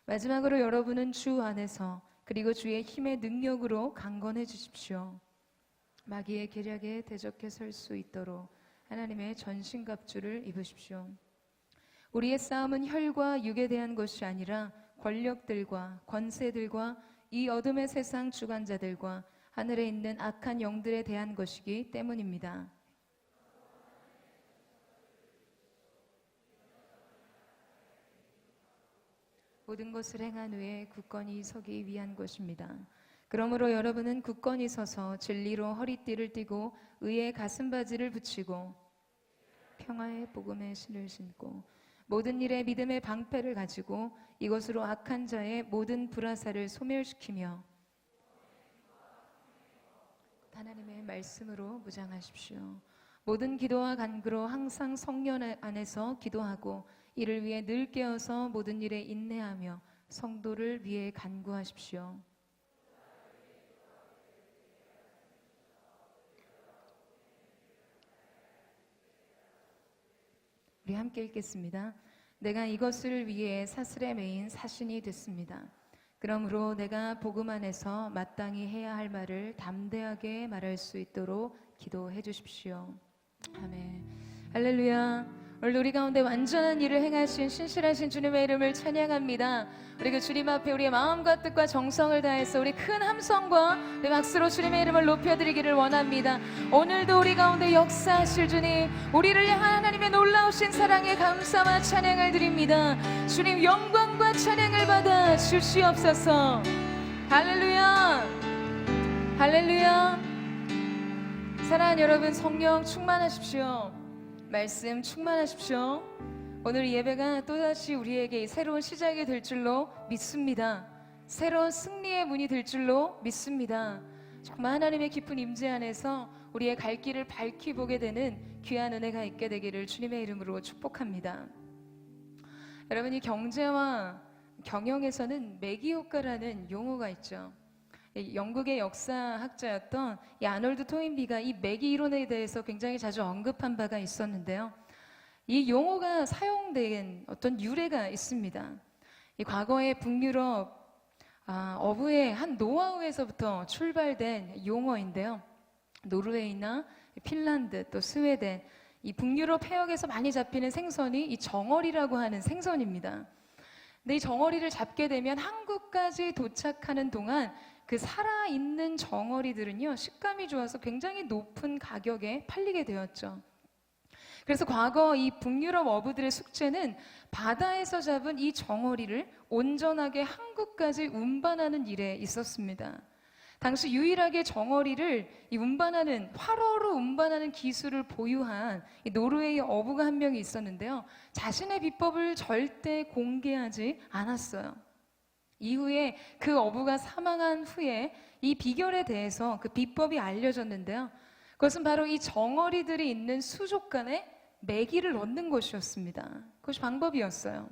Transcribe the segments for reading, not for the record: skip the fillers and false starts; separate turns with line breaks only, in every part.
마지막으로 여러분은 주 안에서 그리고 주의 힘의 능력으로 강건해 주십시오. 마귀의 계략에 대적해 설 수 있도록 하나님의 전신갑주를 입으십시오. 우리의 싸움은 혈과 육에 대한 것이 아니라 권력들과 권세들과 이 어둠의 세상 주관자들과 하늘에 있는 악한 영들에 대한 것이기 때문입니다. 모든 것을 행한 후에 굳건히 서기 위한 것입니다. 그러므로 여러분은 굳건히 서서 진리로 허리띠를 띠고 의의 가슴바지를 붙이고 평화의 복음의 신을 신고 모든 일에 믿음의 방패를 가지고 이것으로 악한 자의 모든 불화살을 소멸시키며 하나님의 말씀으로 무장하십시오. 모든 기도와 간구로 항상 성령 안에서 기도하고 이를 위해 늘 깨어서 모든 일에 인내하며 성도를 위해 간구하십시오. 우리 함께 읽겠습니다. 내가 이것을 위해 사슬에 매인 사신이 됐습니다. 그러므로 내가 복음 안에서 마땅히 해야 할 말을 담대하게 말할 수 있도록 기도해 주십시오. 아멘. 할렐루야. 오늘 우리 가운데 완전한 일을 행하신 신실하신 주님의 이름을 찬양합니다. 우리 그 주님 앞에 우리의 마음과 뜻과 정성을 다해서 우리 큰 함성과 우리 박수로 주님의 이름을 높여드리기를 원합니다. 오늘도 우리 가운데 역사하실 주님, 우리를 향한 하나님의 놀라우신 사랑에 감사와 찬양을 드립니다. 주님 영광과 찬양을 받아 주시옵소서. 할렐루야. 할렐루야. 사랑하는 여러분, 성령 충만하십시오. 말씀 충만하십시오. 오늘 이 예배가 또다시 우리에게 새로운 시작이 될 줄로 믿습니다. 새로운 승리의 문이 될 줄로 믿습니다. 정말 하나님의 깊은 임재 안에서 우리의 갈 길을 밝히 보게 되는 귀한 은혜가 있게 되기를 주님의 이름으로 축복합니다. 여러분, 이 경제와 경영에서는 매기효과라는 용어가 있죠. 영국의 역사학자였던 이 아놀드 토인비가 이 매기 이론에 대해서 굉장히 자주 언급한 바가 있었는데요. 이 용어가 사용된 어떤 유래가 있습니다. 이 과거의 북유럽 어부의 한 노하우에서부터 출발된 용어인데요. 노르웨이나 핀란드 또 스웨덴 이 북유럽 해역에서 많이 잡히는 생선이 이 정어리라고 하는 생선입니다. 근데 이 정어리를 잡게 되면 한국까지 도착하는 동안 그 살아있는 정어리들은요, 식감이 좋아서 굉장히 높은 가격에 팔리게 되었죠. 그래서 과거 이 북유럽 어부들의 숙제는 바다에서 잡은 이 정어리를 온전하게 한국까지 운반하는 일에 있었습니다. 당시 유일하게 정어리를 이 운반하는, 활어로 운반하는 기술을 보유한 이 노르웨이 어부가 한 명이 있었는데요. 자신의 비법을 절대 공개하지 않았어요. 이후에 그 어부가 사망한 후에 이 비결에 대해서 그 비법이 알려졌는데요. 그것은 바로 이 정어리들이 있는 수족관에 메기를 넣는 것이었습니다. 그것이 방법이었어요.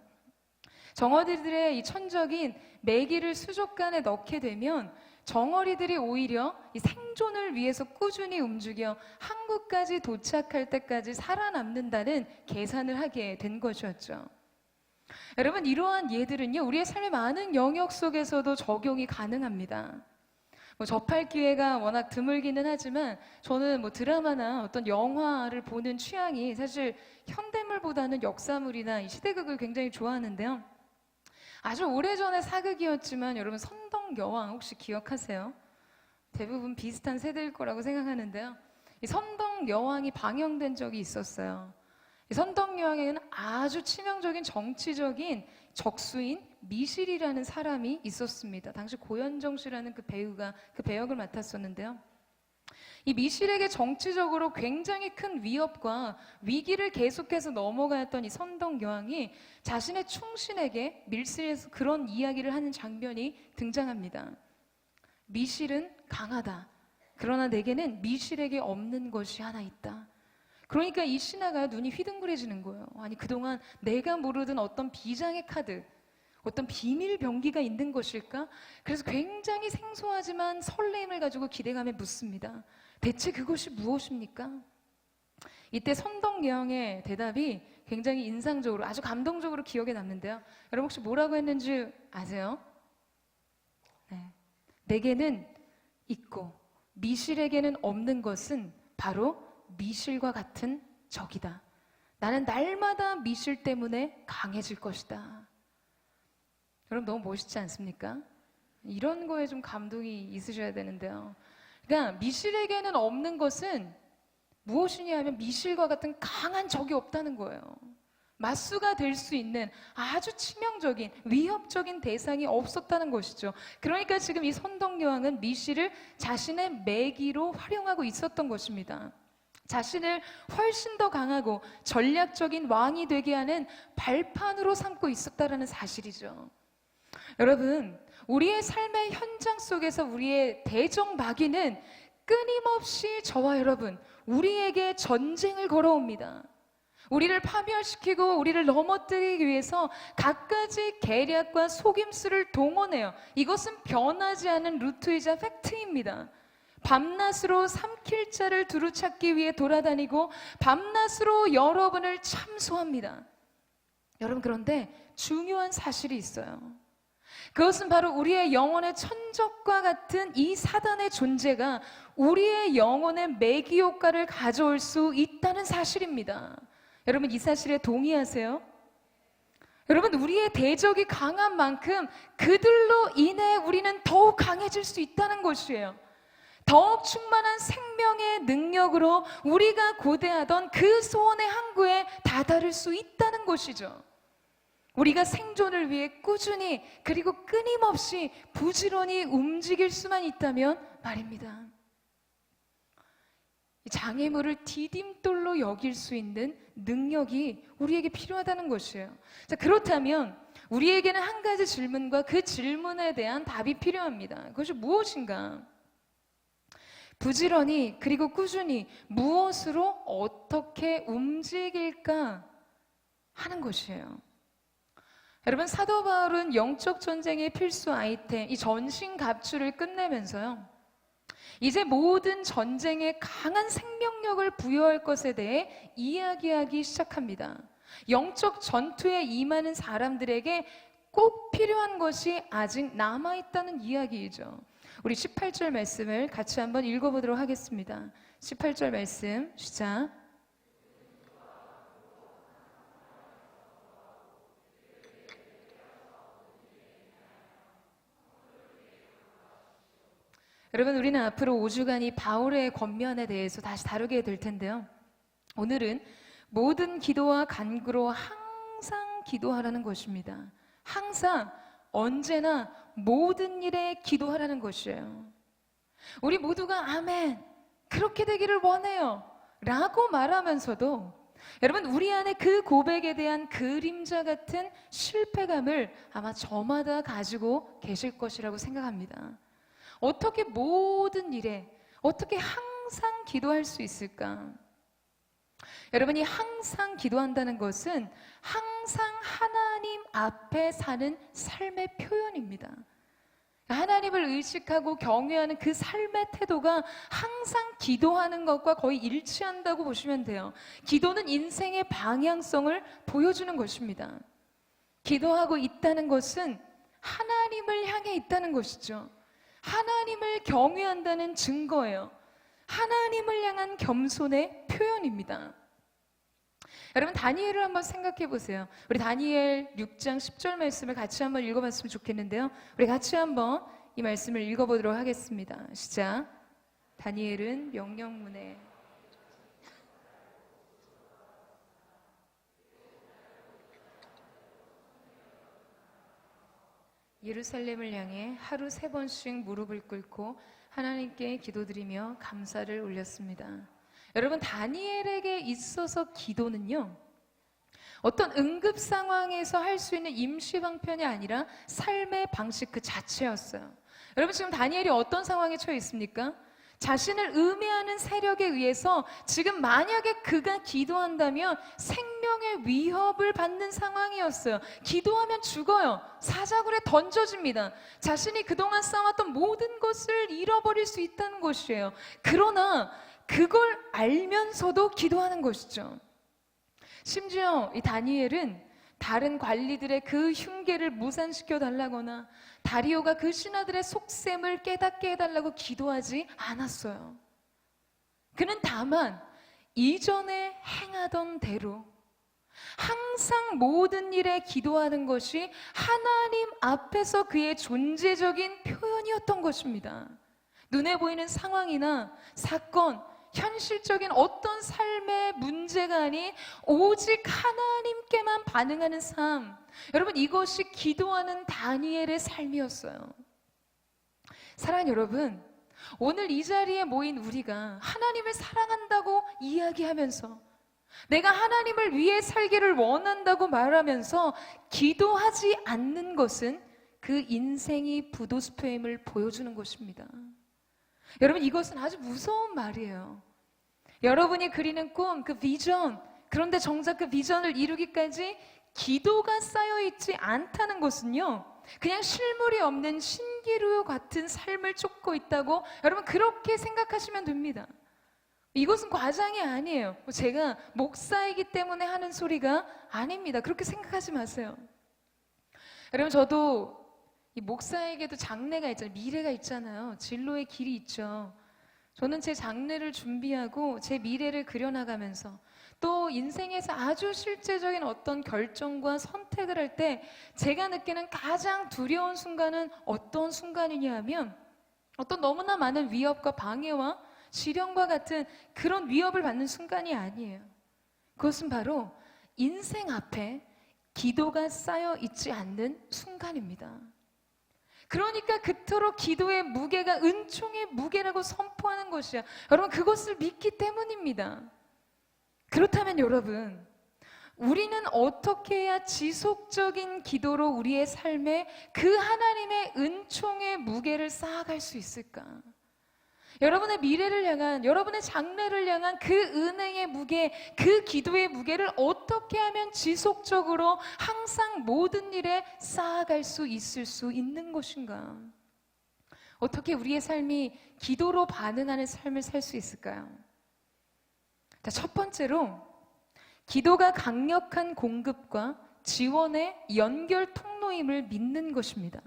정어리들의 이 천적인 메기를 수족관에 넣게 되면 정어리들이 오히려 이 생존을 위해서 꾸준히 움직여 한국까지 도착할 때까지 살아남는다는 계산을 하게 된 것이었죠. 여러분, 이러한 예들은요, 우리의 삶의 많은 영역 속에서도 적용이 가능합니다. 접할 기회가 워낙 드물기는 하지만 저는 드라마나 어떤 영화를 보는 취향이 사실 현대물보다는 역사물이나 이 시대극을 굉장히 좋아하는데요. 아주 오래전의 사극이었지만 여러분, 선덕여왕 혹시 기억하세요? 대부분 비슷한 세대일 거라고 생각하는데요. 이 선덕여왕이 방영된 적이 있었어요. 이 선덕여왕에는 아주 치명적인 정치적인 적수인 미실이라는 사람이 있었습니다. 당시 고현정 씨라는 그 배우가 그 배역을 맡았었는데요. 이 미실에게 정치적으로 굉장히 큰 위협과 위기를 계속해서 넘어가였던 이 선덕여왕이 자신의 충신에게 밀실에서 그런 이야기를 하는 장면이 등장합니다. 미실은 강하다. 그러나 내게는 미실에게 없는 것이 하나 있다. 그러니까 이 신하가 눈이 휘둥그레지는 거예요. 아니, 그동안 내가 모르던 어떤 비장의 카드, 어떤 비밀 병기가 있는 것일까? 그래서 굉장히 생소하지만 설렘을 가지고 기대감에 묻습니다. 대체 그것이 무엇입니까? 이때 선덕여왕의 대답이 굉장히 인상적으로 아주 감동적으로 기억에 남는데요. 여러분 혹시 뭐라고 했는지 아세요? 네. 내게는 있고 미실에게는 없는 것은 바로 미실과 같은 적이다. 나는 날마다 미실 때문에 강해질 것이다. 여러분 너무 멋있지 않습니까? 이런 거에 좀 감동이 있으셔야 되는데요. 그러니까 미실에게는 없는 것은 무엇이냐 하면 미실과 같은 강한 적이 없다는 거예요. 맞수가 될 수 있는 아주 치명적인 위협적인 대상이 없었다는 것이죠. 그러니까 지금 이 선덕여왕은 미실을 자신의 매기로 활용하고 있었던 것입니다. 자신을 훨씬 더 강하고 전략적인 왕이 되게 하는 발판으로 삼고 있었다는 사실이죠. 여러분, 우리의 삶의 현장 속에서 우리의 대적 마귀는 끊임없이 저와 여러분, 우리에게 전쟁을 걸어옵니다. 우리를 파멸시키고 우리를 넘어뜨리기 위해서 갖가지 계략과 속임수를 동원해요. 이것은 변하지 않은 루트이자 팩트입니다. 밤낮으로 삼킬 자를 두루찾기 위해 돌아다니고 밤낮으로 여러분을 참소합니다. 여러분, 그런데 중요한 사실이 있어요. 그것은 바로 우리의 영혼의 천적과 같은 이 사단의 존재가 우리의 영혼의 매기 효과를 가져올 수 있다는 사실입니다. 여러분, 이 사실에 동의하세요? 여러분, 우리의 대적이 강한 만큼 그들로 인해 우리는 더욱 강해질 수 있다는 것이에요. 더욱 충만한 생명의 능력으로 우리가 고대하던 그 소원의 항구에 다다를 수 있다는 것이죠. 우리가 생존을 위해 꾸준히 그리고 끊임없이 부지런히 움직일 수만 있다면 말입니다. 장애물을 디딤돌로 여길 수 있는 능력이 우리에게 필요하다는 것이에요. 자, 그렇다면 우리에게는 한 가지 질문과 그 질문에 대한 답이 필요합니다. 그것이 무엇인가? 부지런히 그리고 꾸준히 무엇으로 어떻게 움직일까 하는 것이에요. 여러분, 사도 바울은 영적 전쟁의 필수 아이템, 이 전신갑주를 끝내면서요, 이제 모든 전쟁에 강한 생명력을 부여할 것에 대해 이야기하기 시작합니다. 영적 전투에 임하는 사람들에게 꼭 필요한 것이 아직 남아있다는 이야기이죠. 우리 18절 말씀을 같이 한번 읽어보도록 하겠습니다. 18절 말씀 시작. 여러분, 우리는 앞으로 5주간 이 바울의 권면에 대해서 다시 다루게 될 텐데요. 오늘은 모든 기도와 간구로 항상 기도하라는 것입니다. 항상, 언제나 모든 일에 기도하라는 것이에요. 우리 모두가 아멘, 그렇게 되기를 원해요 라고 말하면서도 여러분, 우리 안에 그 고백에 대한 그림자 같은 실패감을 아마 저마다 가지고 계실 것이라고 생각합니다. 어떻게 모든 일에 어떻게 항상 기도할 수 있을까? 여러분이 항상 기도한다는 것은 항상 하나님 앞에 사는 삶의 표현입니다. 하나님을 의식하고 경외하는 그 삶의 태도가 항상 기도하는 것과 거의 일치한다고 보시면 돼요. 기도는 인생의 방향성을 보여주는 것입니다. 기도하고 있다는 것은 하나님을 향해 있다는 것이죠. 하나님을 경외한다는 증거예요. 하나님을 향한 겸손의 표현입니다. 여러분, 다니엘을 한번 생각해 보세요. 우리 다니엘 6장 10절 말씀을 같이 한번 읽어봤으면 좋겠는데요. 우리 같이 한번 이 말씀을 읽어보도록 하겠습니다. 시작. 다니엘은 명령문에 예루살렘을 향해 하루 3번씩 무릎을 꿇고 하나님께 기도드리며 감사를 올렸습니다. 여러분, 다니엘에게 있어서 기도는요, 어떤 응급 상황에서 할 수 있는 임시 방편이 아니라 삶의 방식 그 자체였어요. 여러분, 지금 다니엘이 어떤 상황에 처해 있습니까? 자신을 음해하는 세력에 의해서 지금 만약에 그가 기도한다면 생명의 위협을 받는 상황이었어요. 기도하면 죽어요. 사자굴에 던져집니다. 자신이 그동안 쌓았던 모든 것을 잃어버릴 수 있다는 것이에요. 그러나 그걸 알면서도 기도하는 것이죠. 심지어 이 다니엘은 다른 관리들의 그 흉계를 무산시켜 달라거나 다리오가 그 신하들의 속셈을 깨닫게 해달라고 기도하지 않았어요. 그는 다만 이전에 행하던 대로 항상 모든 일에 기도하는 것이 하나님 앞에서 그의 존재적인 표현이었던 것입니다. 눈에 보이는 상황이나 사건, 현실적인 어떤 삶의 문제가 아닌 오직 하나님께만 반응하는 삶, 여러분, 이것이 기도하는 다니엘의 삶이었어요. 사랑하는 여러분, 오늘 이 자리에 모인 우리가 하나님을 사랑한다고 이야기하면서 내가 하나님을 위해 살기를 원한다고 말하면서 기도하지 않는 것은 그 인생이 부도수표임을 보여주는 것입니다. 여러분, 이것은 아주 무서운 말이에요. 여러분이 그리는 꿈, 그 비전, 그런데 정작 그 비전을 이루기까지 기도가 쌓여있지 않다는 것은요, 그냥 실물이 없는 신기루 같은 삶을 쫓고 있다고 여러분 그렇게 생각하시면 됩니다. 이것은 과장이 아니에요. 제가 목사이기 때문에 하는 소리가 아닙니다. 그렇게 생각하지 마세요. 여러분, 저도 이 목사에게도 장래가 있잖아요. 미래가 있잖아요. 진로의 길이 있죠. 저는 제 장래를 준비하고 제 미래를 그려나가면서 또 인생에서 아주 실제적인 어떤 결정과 선택을 할 때 제가 느끼는 가장 두려운 순간은 어떤 순간이냐 하면 어떤 너무나 많은 위협과 방해와 시련과 같은 그런 위협을 받는 순간이 아니에요. 그것은 바로 인생 앞에 기도가 쌓여 있지 않는 순간입니다. 그러니까 그토록 기도의 무게가 은총의 무게라고 선포하는 것이야. 여러분, 그것을 믿기 때문입니다. 그렇다면 여러분, 우리는 어떻게 해야 지속적인 기도로 우리의 삶에 그 하나님의 은총의 무게를 쌓아갈 수 있을까? 여러분의 미래를 향한, 여러분의 장래를 향한 그 은혜의 무게, 그 기도의 무게를 어떻게 하면 지속적으로 항상 모든 일에 쌓아갈 수 있을 수 있는 것인가? 어떻게 우리의 삶이 기도로 반응하는 삶을 살 수 있을까요? 자, 첫 번째로 기도가 강력한 공급과 지원의 연결 통로임을 믿는 것입니다.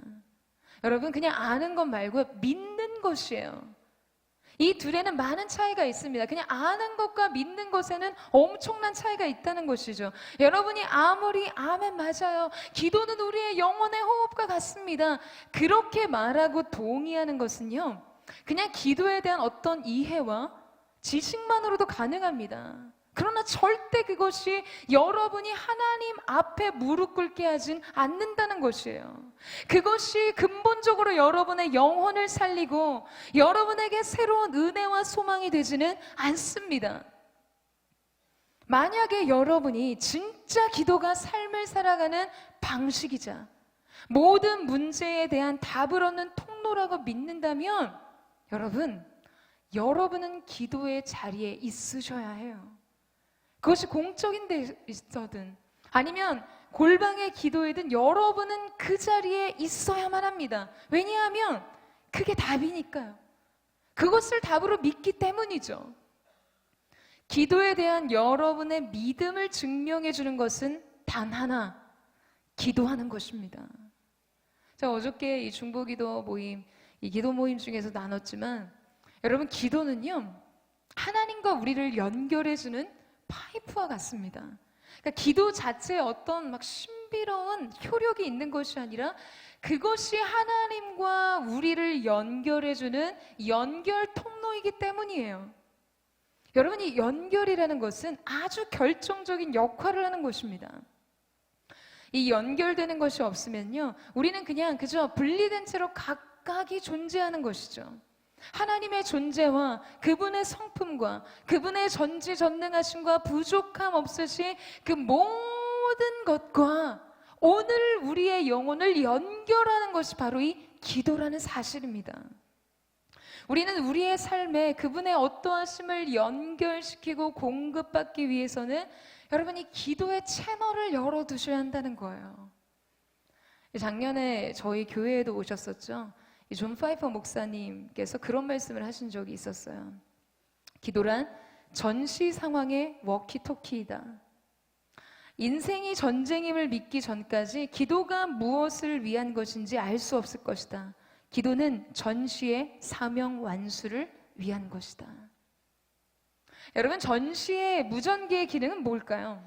여러분, 그냥 아는 것 말고 믿는 것이에요. 이 둘에는 많은 차이가 있습니다. 그냥 아는 것과 믿는 것에는 엄청난 차이가 있다는 것이죠. 여러분이 아무리 아멘 맞아요, 기도는 우리의 영혼의 호흡과 같습니다, 그렇게 말하고 동의하는 것은요, 그냥 기도에 대한 어떤 이해와 지식만으로도 가능합니다. 그러나 절대 그것이 여러분이 하나님 앞에 무릎 꿇게 하진 않는다는 것이에요. 그것이 근본적으로 여러분의 영혼을 살리고 여러분에게 새로운 은혜와 소망이 되지는 않습니다. 만약에 여러분이 진짜 기도가 삶을 살아가는 방식이자 모든 문제에 대한 답을 얻는 통로라고 믿는다면 여러분은 기도의 자리에 있으셔야 해요. 그것이 공적인 데 있어든 아니면 골방의 기도이든 여러분은 그 자리에 있어야만 합니다. 왜냐하면 그게 답이니까요. 그것을 답으로 믿기 때문이죠. 기도에 대한 여러분의 믿음을 증명해 주는 것은 단 하나, 기도하는 것입니다. 제가 어저께 이 중보기도 모임, 이 기도 모임 중에서 나눴지만 여러분, 기도는요, 하나님과 우리를 연결해 주는 파이프와 같습니다. 그러니까 기도 자체에 어떤 막 신비로운 효력이 있는 것이 아니라 그것이 하나님과 우리를 연결해주는 연결 통로이기 때문이에요. 여러분, 이 연결이라는 것은 아주 결정적인 역할을 하는 것입니다. 이 연결되는 것이 없으면요, 우리는 그냥 그저 분리된 채로 각각이 존재하는 것이죠. 하나님의 존재와 그분의 성품과 그분의 전지전능하심과 부족함 없으신 그 모든 것과 오늘 우리의 영혼을 연결하는 것이 바로 이 기도라는 사실입니다. 우리는 우리의 삶에 그분의 어떠하심을 연결시키고 공급받기 위해서는 여러분이 기도의 채널을 열어두셔야 한다는 거예요. 작년에 저희 교회에도 오셨었죠. 존 파이퍼 목사님께서 그런 말씀을 하신 적이 있었어요. 기도란 전시 상황의 워키토키이다. 인생이 전쟁임을 믿기 전까지 기도가 무엇을 위한 것인지 알 수 없을 것이다. 기도는 전시의 사명 완수를 위한 것이다. 여러분, 전시의 무전기의 기능은 뭘까요?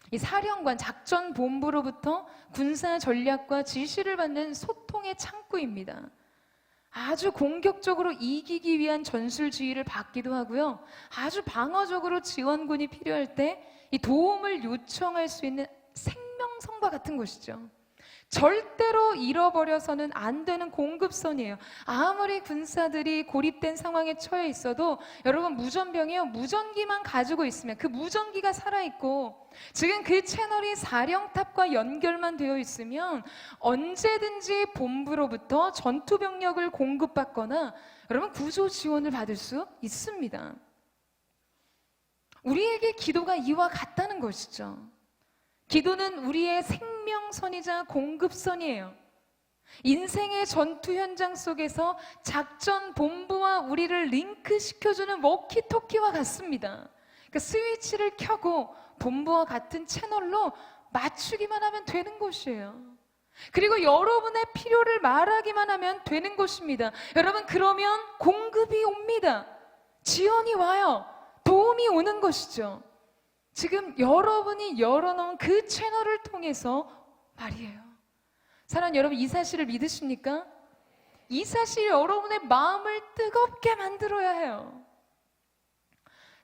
이 사령관, 작전본부로부터 군사 전략과 지시를 받는 소통의 창구입니다. 아주 공격적으로 이기기 위한 전술 지휘를 받기도 하고요. 아주 방어적으로 지원군이 필요할 때 이 도움을 요청할 수 있는 생명선과 같은 것이죠. 절대로 잃어버려서는 안 되는 공급선이에요. 아무리 군사들이 고립된 상황에 처해 있어도 여러분, 무전병이요, 무전기만 가지고 있으면, 그 무전기가 살아있고 지금 그 채널이 사령탑과 연결만 되어 있으면 언제든지 본부로부터 전투병력을 공급받거나 여러분, 구조 지원을 받을 수 있습니다. 우리에게 기도가 이와 같다는 것이죠. 기도는 우리의 생명선이자 공급선이에요. 인생의 전투 현장 속에서 작전 본부와 우리를 링크시켜주는 워키토키와 같습니다. 그러니까 스위치를 켜고 본부와 같은 채널로 맞추기만 하면 되는 것이에요. 그리고 여러분의 필요를 말하기만 하면 되는 것입니다. 여러분, 그러면 공급이 옵니다. 지원이 와요. 도움이 오는 것이죠. 지금 여러분이 열어놓은 그 채널을 통해서 말이에요. 사랑하는 여러분, 이 사실을 믿으십니까? 이 사실이 여러분의 마음을 뜨겁게 만들어야 해요.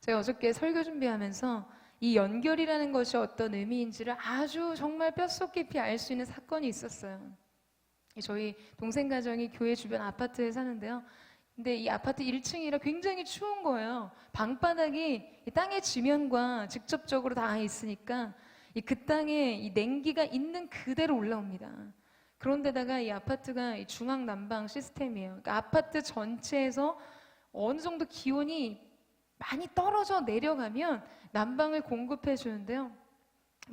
제가 어저께 설교 준비하면서 이 연결이라는 것이 어떤 의미인지를 아주 정말 뼛속 깊이 알 수 있는 사건이 있었어요. 저희 동생 가정이 교회 주변 아파트에 사는데요. 근데 이 아파트 1층이라 굉장히 추운 거예요. 방바닥이 이 땅의 지면과 직접적으로 닿아 있으니까 그 땅에 이 냉기가 있는 그대로 올라옵니다. 그런데다가 이 아파트가 이 중앙 난방 시스템이에요. 그러니까 아파트 전체에서 어느 정도 기온이 많이 떨어져 내려가면 난방을 공급해 주는데요.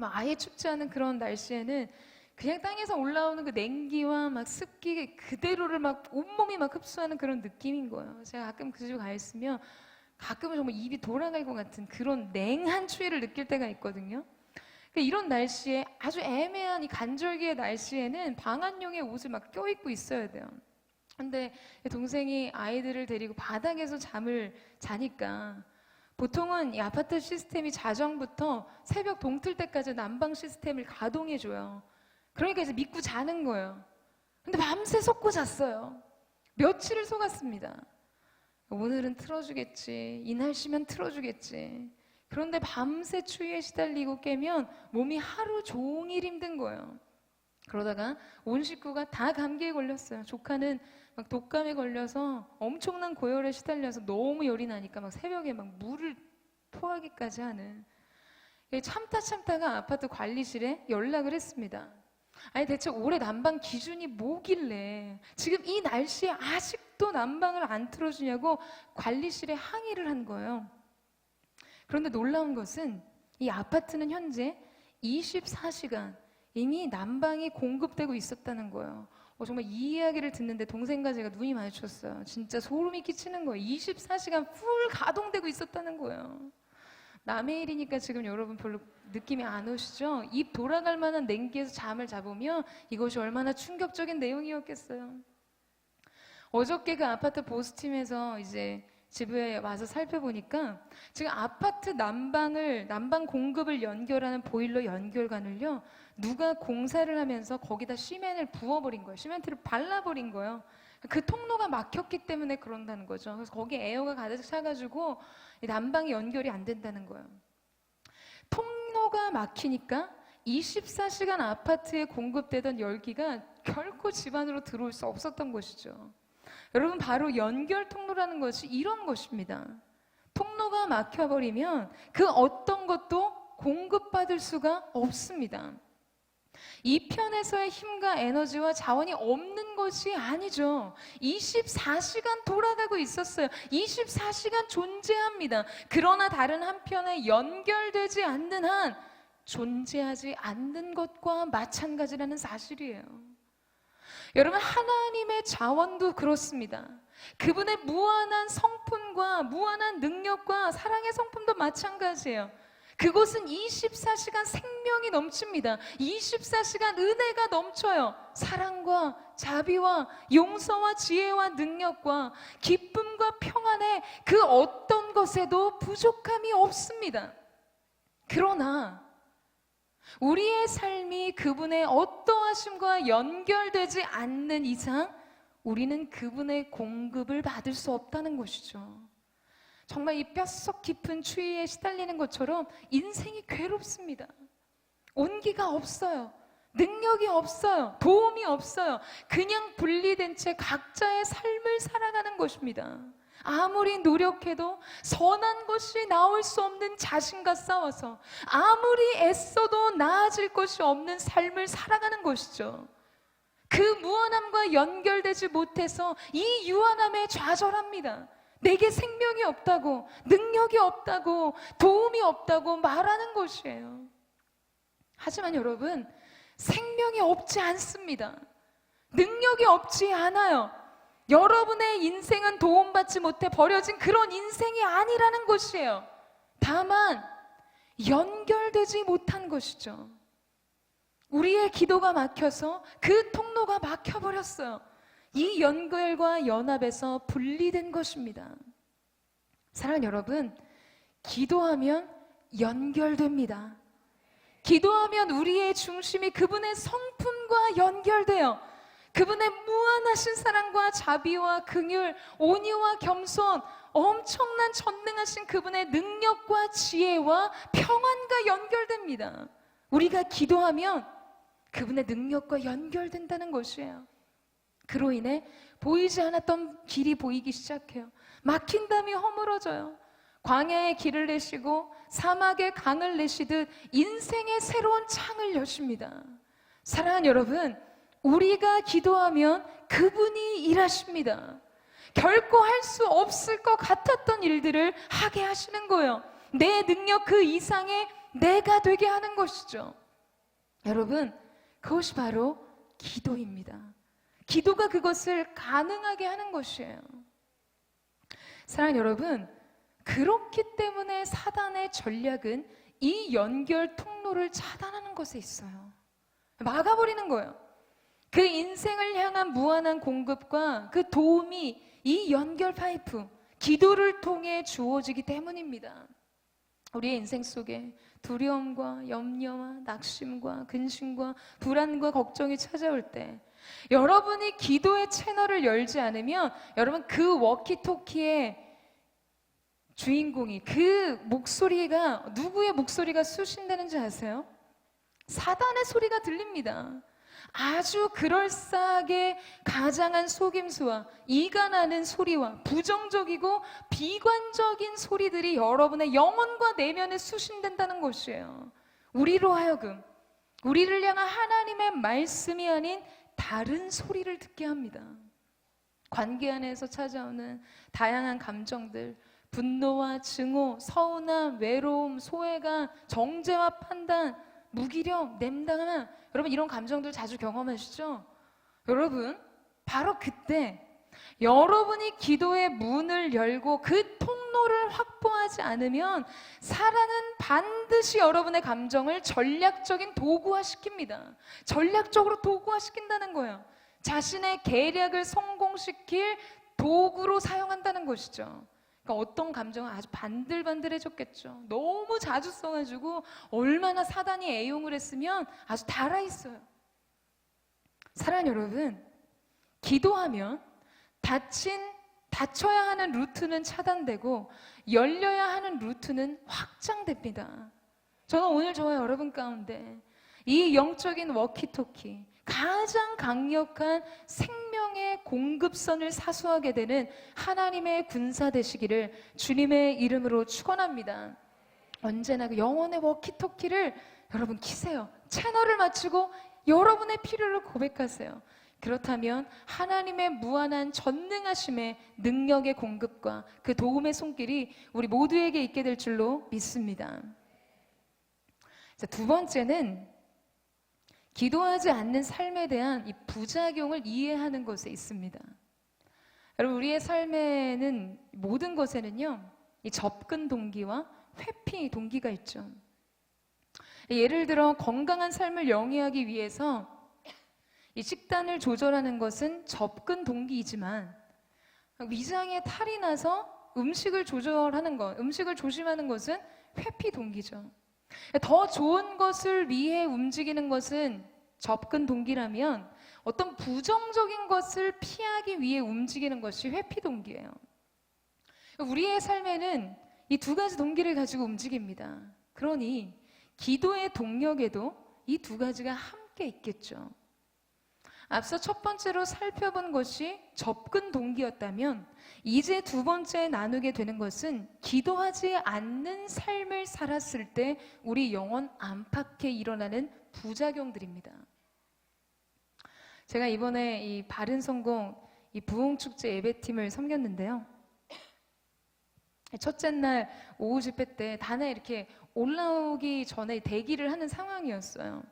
아예 춥지 않은 그런 날씨에는 그냥 땅에서 올라오는 그 냉기와 막 습기 그대로를 막 온몸이 막 흡수하는 그런 느낌인 거예요. 제가 가끔 그 집 가 있으면 가끔은 정말 입이 돌아갈 것 같은 그런 냉한 추위를 느낄 때가 있거든요. 이런 날씨에, 아주 애매한 이 간절기의 날씨에는 방한용의 옷을 막 껴입고 있어야 돼요. 근데 동생이 아이들을 데리고 바닥에서 잠을 자니까 보통은 이 아파트 시스템이 자정부터 새벽 동틀 때까지 난방 시스템을 가동해줘요. 그러니까 이제 믿고 자는 거예요. 근데 밤새 속고 잤어요. 며칠을 속았습니다. 오늘은 틀어주겠지, 이 날씨면 틀어주겠지. 그런데 밤새 추위에 시달리고 깨면 몸이 하루 종일 힘든 거예요. 그러다가 온 식구가 다 감기에 걸렸어요. 조카는 막 독감에 걸려서 엄청난 고열에 시달려서 너무 열이 나니까 막 새벽에 막 물을 토하기까지 하는. 참다가 아파트 관리실에 연락을 했습니다. 아니, 대체 올해 난방 기준이 뭐길래 지금 이 날씨에 아직도 난방을 안 틀어주냐고 관리실에 항의를 한 거예요. 그런데 놀라운 것은 이 아파트는 현재 24시간 이미 난방이 공급되고 있었다는 거예요. 정말 이 이야기를 듣는데 동생과 제가 눈이 마주쳤어요. 진짜 소름이 끼치는 거예요. 24시간 풀 가동되고 있었다는 거예요. 남의 일이니까 지금 여러분 별로 느낌이 안 오시죠? 입 돌아갈 만한 냉기에서 잠을 자보면 이것이 얼마나 충격적인 내용이었겠어요. 어저께 그 아파트 보수팀에서 이제 집에 와서 살펴보니까 지금 아파트 난방 공급을 연결하는 보일러 연결관을요, 누가 공사를 하면서 거기다 시멘을 부어버린 거예요. 시멘트를 발라버린 거예요. 그 통로가 막혔기 때문에 그런다는 거죠. 그래서 거기에 에어가 가득 차가지고 난방이 연결이 안 된다는 거예요. 통로가 막히니까 24시간 아파트에 공급되던 열기가 결코 집 안으로 들어올 수 없었던 것이죠. 여러분, 바로 연결 통로라는 것이 이런 것입니다. 통로가 막혀버리면 그 어떤 것도 공급받을 수가 없습니다. 이 편에서의 힘과 에너지와 자원이 없는 것이 아니죠. 24시간 돌아가고 있었어요. 24시간 존재합니다. 그러나 다른 한편에 연결되지 않는 한 존재하지 않는 것과 마찬가지라는 사실이에요. 여러분, 하나님의 자원도 그렇습니다. 그분의 무한한 성품과 무한한 능력과 사랑의 성품도 마찬가지예요. 그곳은 24시간 생명이 넘칩니다. 24시간 은혜가 넘쳐요. 사랑과 자비와 용서와 지혜와 능력과 기쁨과 평안에 그 어떤 것에도 부족함이 없습니다. 그러나 우리의 삶이 그분의 어떠하심과 연결되지 않는 이상 우리는 그분의 공급을 받을 수 없다는 것이죠. 정말 이 뼛속 깊은 추위에 시달리는 것처럼 인생이 괴롭습니다. 온기가 없어요. 능력이 없어요. 도움이 없어요. 그냥 분리된 채 각자의 삶을 살아가는 것입니다. 아무리 노력해도 선한 것이 나올 수 없는 자신과 싸워서 아무리 애써도 나아질 것이 없는 삶을 살아가는 것이죠. 그 무한함과 연결되지 못해서 이 유한함에 좌절합니다. 내게 생명이 없다고, 능력이 없다고, 도움이 없다고 말하는 것이에요. 하지만 여러분, 생명이 없지 않습니다. 능력이 없지 않아요. 여러분의 인생은 도움받지 못해 버려진 그런 인생이 아니라는 것이에요. 다만 연결되지 못한 것이죠. 우리의 기도가 막혀서 그 통로가 막혀버렸어요. 이 연결과 연합에서 분리된 것입니다. 사랑하는 여러분, 기도하면 연결됩니다. 기도하면 우리의 중심이 그분의 성품과 연결돼요. 그분의 무한하신 사랑과 자비와 긍휼, 온유와 겸손, 엄청난 전능하신 그분의 능력과 지혜와 평안과 연결됩니다. 우리가 기도하면 그분의 능력과 연결된다는 것이에요. 그로 인해 보이지 않았던 길이 보이기 시작해요. 막힌 담이 허물어져요. 광야의 길을 내시고 사막의 강을 내시듯 인생의 새로운 창을 여십니다. 사랑하는 여러분, 우리가 기도하면 그분이 일하십니다. 결코 할 수 없을 것 같았던 일들을 하게 하시는 거예요. 내 능력 그 이상의 내가 되게 하는 것이죠. 여러분, 그것이 바로 기도입니다. 기도가 그것을 가능하게 하는 것이에요. 사랑하는 여러분, 그렇기 때문에 사단의 전략은 이 연결 통로를 차단하는 것에 있어요. 막아버리는 거예요. 그 인생을 향한 무한한 공급과 그 도움이 이 연결 파이프, 기도를 통해 주어지기 때문입니다. 우리의 인생 속에 두려움과 염려와 낙심과 근심과 불안과 걱정이 찾아올 때 여러분이 기도의 채널을 열지 않으면 여러분 그 워키토키의 주인공이 그 목소리가 누구의 목소리가 수신되는지 아세요? 사단의 소리가 들립니다. 아주 그럴싸하게 가장한 속임수와 이간하는 소리와 부정적이고 비관적인 소리들이 여러분의 영혼과 내면에 수신된다는 것이에요. 우리로 하여금 우리를 향한 하나님의 말씀이 아닌 다른 소리를 듣게 합니다. 관계 안에서 찾아오는 다양한 감정들, 분노와 증오, 서운함, 외로움, 소외감, 정죄와 판단, 무기력, 냉담함, 여러분 이런 감정들 자주 경험하시죠? 여러분 바로 그때 여러분이 기도의 문을 열고 그 통로를 확보하지 않으면 사단은 반드시 여러분의 감정을 전략적인 도구화시킵니다. 전략적으로 도구화시킨다는 거예요. 자신의 계략을 성공시킬 도구로 사용한다는 것이죠. 그러니까 어떤 감정은 아주 반들반들해졌겠죠. 너무 자주 써가지고 얼마나 사단이 애용을 했으면 아주 달아있어요. 사랑하는 여러분, 기도하면 닫혀야 하는 루트는 차단되고 열려야 하는 루트는 확장됩니다. 저는 오늘 저와 여러분 가운데 이 영적인 워키토키, 가장 강력한 생명의 공급선을 사수하게 되는 하나님의 군사 되시기를 주님의 이름으로 축원합니다. 언제나 그 영혼의 워키토키를 여러분 키세요. 채널을 맞추고 여러분의 필요를 고백하세요. 그렇다면 하나님의 무한한 전능하심의 능력의 공급과 그 도움의 손길이 우리 모두에게 있게 될 줄로 믿습니다. 자, 두 번째는 기도하지 않는 삶에 대한 이 부작용을 이해하는 것에 있습니다. 여러분, 우리의 삶에는 모든 것에는요, 이 접근 동기와 회피 동기가 있죠. 예를 들어 건강한 삶을 영위하기 위해서 이 식단을 조절하는 것은 접근 동기이지만 위장에 탈이 나서 음식을 조절하는 것, 음식을 조심하는 것은 회피 동기죠. 더 좋은 것을 위해 움직이는 것은 접근 동기라면 어떤 부정적인 것을 피하기 위해 움직이는 것이 회피 동기예요. 우리의 삶에는 이 두 가지 동기를 가지고 움직입니다. 그러니 기도의 동력에도 이 두 가지가 함께 있겠죠. 앞서 첫 번째로 살펴본 것이 접근 동기였다면 이제 두 번째 나누게 되는 것은 기도하지 않는 삶을 살았을 때 우리 영혼 안팎에 일어나는 부작용들입니다. 제가 이번에 이 바른 성공 이 부흥축제 예배팀을 섬겼는데요. 첫째 날 오후 집회 때 단에 이렇게 올라오기 전에 대기를 하는 상황이었어요.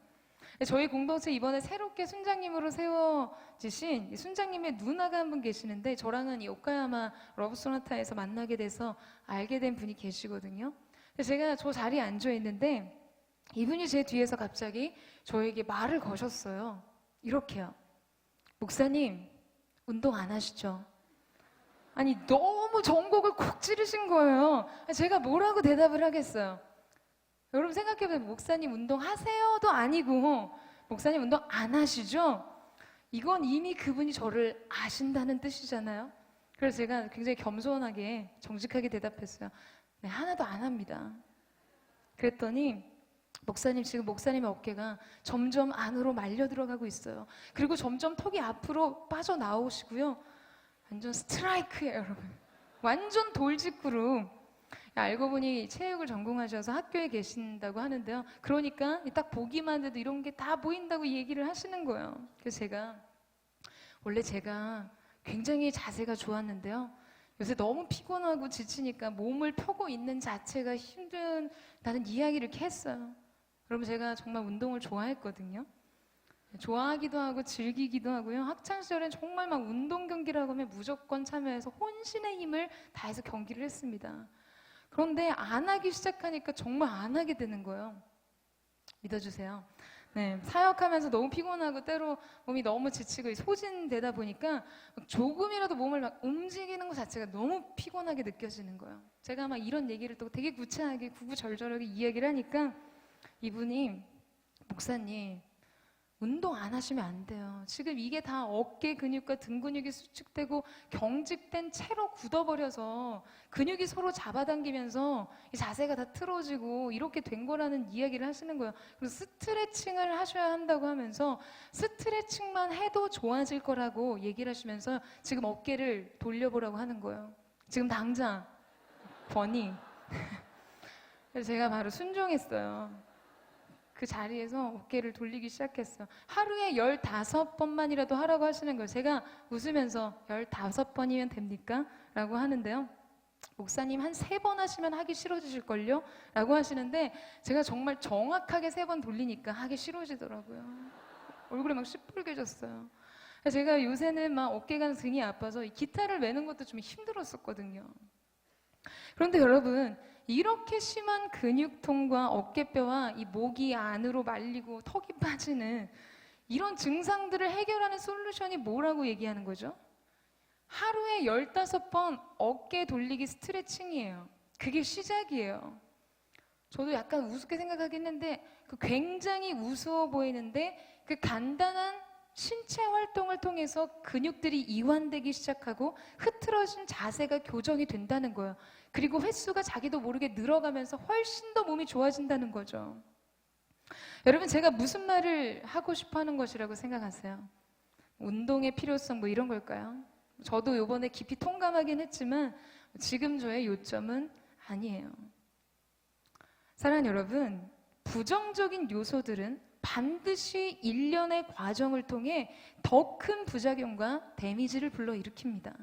저희 공동체 이번에 새롭게 순장님으로 세워지신 순장님의 누나가 한 분 계시는데 저랑은 이 오카야마 러브소나타에서 만나게 돼서 알게 된 분이 계시거든요. 제가 저 자리에 앉아 있는데 이분이 제 뒤에서 갑자기 저에게 말을 거셨어요. 이렇게요. 목사님, 운동 안 하시죠? 아니 너무 전곡을 콕 찌르신 거예요. 제가 뭐라고 대답을 하겠어요? 여러분 생각해보세요. 목사님 운동하세요도 아니고 목사님 운동 안 하시죠? 이건 이미 그분이 저를 아신다는 뜻이잖아요. 그래서 제가 굉장히 겸손하게 정직하게 대답했어요. 네, 하나도 안 합니다. 그랬더니 목사님 지금 목사님의 어깨가 점점 안으로 말려 들어가고 있어요. 그리고 점점 턱이 앞으로 빠져나오시고요. 완전 스트라이크예요, 여러분. 완전 돌직구로. 알고 보니 체육을 전공하셔서 학교에 계신다고 하는데요. 그러니까 딱 보기만 해도 이런 게 다 보인다고 얘기를 하시는 거예요. 그래서 원래 제가 굉장히 자세가 좋았는데요. 요새 너무 피곤하고 지치니까 몸을 펴고 있는 자체가 힘든다는 이야기를 이렇게 했어요. 여러분 제가 정말 운동을 좋아했거든요. 좋아하기도 하고 즐기기도 하고요. 학창시절엔 정말 막 운동 경기라고 하면 무조건 참여해서 혼신의 힘을 다해서 경기를 했습니다. 그런데 안 하기 시작하니까 정말 안 하게 되는 거예요. 믿어주세요. 네, 사역하면서 너무 피곤하고 때로 몸이 너무 지치고 소진되다 보니까 조금이라도 몸을 막 움직이는 것 자체가 너무 피곤하게 느껴지는 거예요. 제가 막 이런 얘기를 또 되게 구체하게 구구절절하게 이야기를 하니까 이분이 목사님 운동 안 하시면 안 돼요. 지금 이게 다 어깨 근육과 등 근육이 수축되고 경직된 채로 굳어버려서 근육이 서로 잡아당기면서 이 자세가 다 틀어지고 이렇게 된 거라는 이야기를 하시는 거예요. 그래서 스트레칭을 하셔야 한다고 하면서 스트레칭만 해도 좋아질 거라고 얘기를 하시면서 지금 어깨를 돌려보라고 하는 거예요. 지금 당장 버니. 그래서 제가 바로 순종했어요. 그 자리에서 어깨를 돌리기 시작했어요. 하루에 15번만이라도 하라고 하시는 거예요. 제가 웃으면서 15번이면 됩니까? 라고 하는데요. 목사님 한 3번 하시면 하기 싫어지실걸요? 라고 하시는데 제가 정말 정확하게 3번 돌리니까 하기 싫어지더라고요. 얼굴이 막 시뻘개졌어요. 제가 요새는 막 어깨가 등이 아파서 기타를 매는 것도 좀 힘들었었거든요. 그런데 여러분 이렇게 심한 근육통과 어깨뼈와 이 목이 안으로 말리고 턱이 빠지는 이런 증상들을 해결하는 솔루션이 뭐라고 얘기하는 거죠? 하루에 15번 어깨 돌리기 스트레칭이에요. 그게 시작이에요. 저도 약간 우습게 생각하긴 했는데 굉장히 우스워 보이는데 그 간단한 신체 활동을 통해서 근육들이 이완되기 시작하고 흐트러진 자세가 교정이 된다는 거예요. 그리고 횟수가 자기도 모르게 늘어가면서 훨씬 더 몸이 좋아진다는 거죠. 여러분 제가 무슨 말을 하고 싶어 하는 것이라고 생각하세요? 운동의 필요성 뭐 이런 걸까요? 저도 이번에 깊이 통감하긴 했지만 지금 저의 요점은 아니에요. 사랑하는 여러분, 부정적인 요소들은 반드시 일련의 과정을 통해 더 큰 부작용과 데미지를 불러일으킵니다.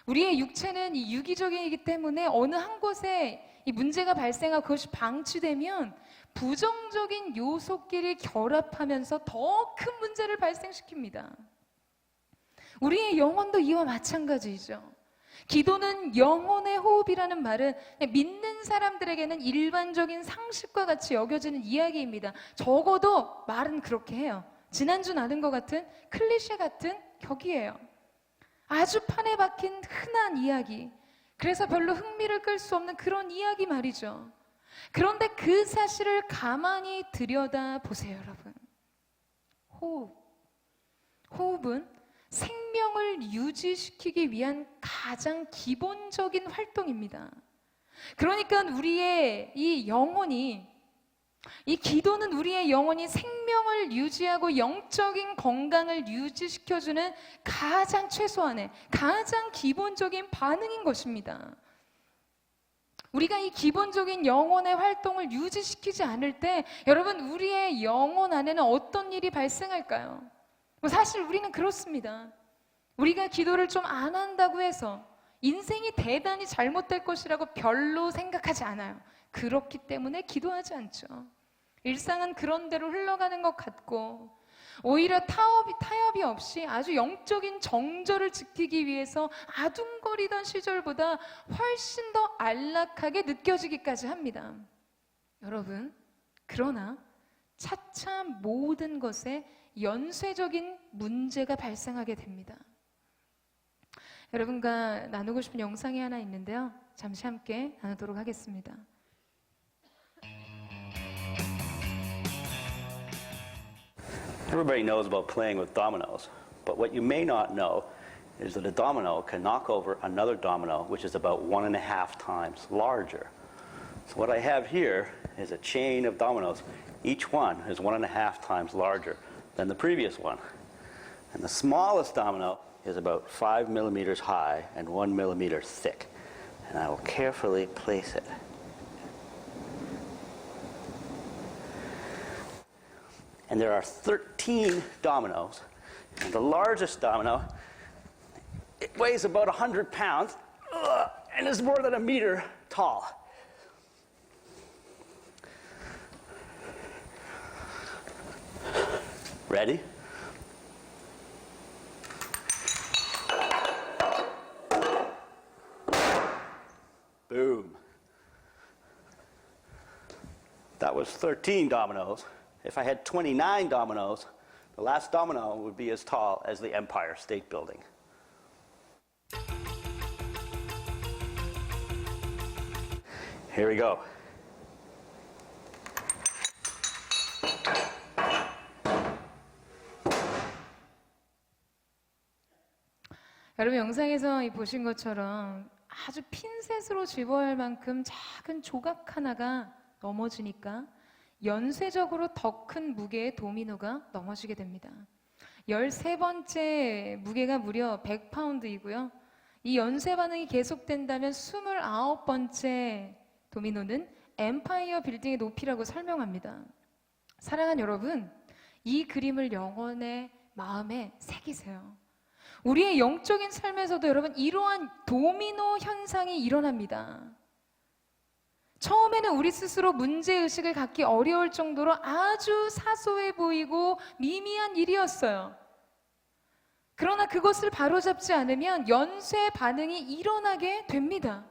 우리의 육체는 이 유기적이기 때문에 어느 한 곳에 이 문제가 발생하고 그것이 방치되면 부정적인 요소끼리 결합하면서 더 큰 문제를 발생시킵니다. 우리의 영혼도 이와 마찬가지죠. 기도는 영혼의 호흡이라는 말은 믿는 모든 사람들에게는 일반적인 상식과 같이 여겨지는 이야기입니다. 적어도 말은 그렇게 해요. 지난주 나눈 것 같은 클리셰 같은 격이에요. 아주 판에 박힌 흔한 이야기. 그래서 별로 흥미를 끌 수 없는 그런 이야기 말이죠. 그런데 그 사실을 가만히 들여다 보세요, 여러분. 호흡은 생명을 유지시키기 위한 가장 기본적인 활동입니다. 그러니까 우리의 이 영혼이, 이 기도는 우리의 영혼이 생명을 유지하고 영적인 건강을 유지시켜주는 가장 최소한의, 가장 기본적인 반응인 것입니다. 우리가 이 기본적인 영혼의 활동을 유지시키지 않을 때 여러분, 우리의 영혼 안에는 어떤 일이 발생할까요? 사실 우리는 그렇습니다. 우리가 기도를 좀 안 한다고 해서 인생이 대단히 잘못될 것이라고 별로 생각하지 않아요. 그렇기 때문에 기도하지 않죠. 일상은 그런 대로 흘러가는 것 같고, 오히려 타협이 없이 아주 영적인 정절을 지키기 위해서 아둥거리던 시절보다 훨씬 더 안락하게 느껴지기까지 합니다. 여러분, 그러나 차차 모든 것에 연쇄적인 문제가 발생하게 됩니다. 여러분과 나누고 싶은 영상이 하나 있는데요. 잠시 함께 나누도록 하겠습니다.
Everybody knows about playing with dominoes, but what you may not know is that a domino can knock over another domino which is about 1.5 times larger. So what I have here is a chain of dominoes. Each one is 1.5 times larger than the previous one. And the smallest domino is about 5 millimeters high and 1 millimeter thick. And I will carefully place it. And there are 13 dominoes. And the largest domino, it weighs about 100 pounds and is more than 1 meter tall. Ready? Boom. That was 13 dominoes. If I had 29 dominoes, the last domino would be as tall as the Empire State Building. Here we go.
여러분, 영상에서 보신 것처럼 아주 핀셋으로 집어야 할 만큼 작은 조각 하나가 넘어지니까 연쇄적으로 더 큰 무게의 도미노가 넘어지게 됩니다. 13번째 무게가 무려 100파운드이고요. 이 연쇄 반응이 계속된다면 29번째 도미노는 엠파이어 빌딩의 높이라고 설명합니다. 사랑하는 여러분, 이 그림을 영혼의 마음에 새기세요. 우리의 영적인 삶에서도 여러분, 이러한 도미노 현상이 일어납니다. 처음에는 우리 스스로 문제의식을 갖기 어려울 정도로 아주 사소해 보이고 미미한 일이었어요. 그러나 그것을 바로잡지 않으면 연쇄 반응이 일어나게 됩니다.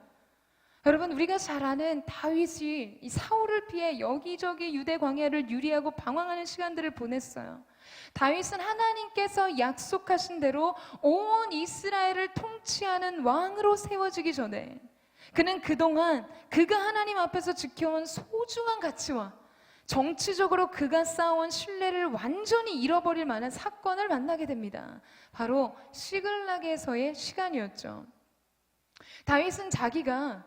여러분, 우리가 잘 아는 다윗이 이 사울을 피해 여기저기 유대 광야를 유리하고 방황하는 시간들을 보냈어요. 다윗은 하나님께서 약속하신 대로 온 이스라엘을 통치하는 왕으로 세워지기 전에 그는 그동안 그가 하나님 앞에서 지켜온 소중한 가치와 정치적으로 그가 쌓아온 신뢰를 완전히 잃어버릴 만한 사건을 만나게 됩니다. 바로 시글락에서의 시간이었죠. 다윗은 자기가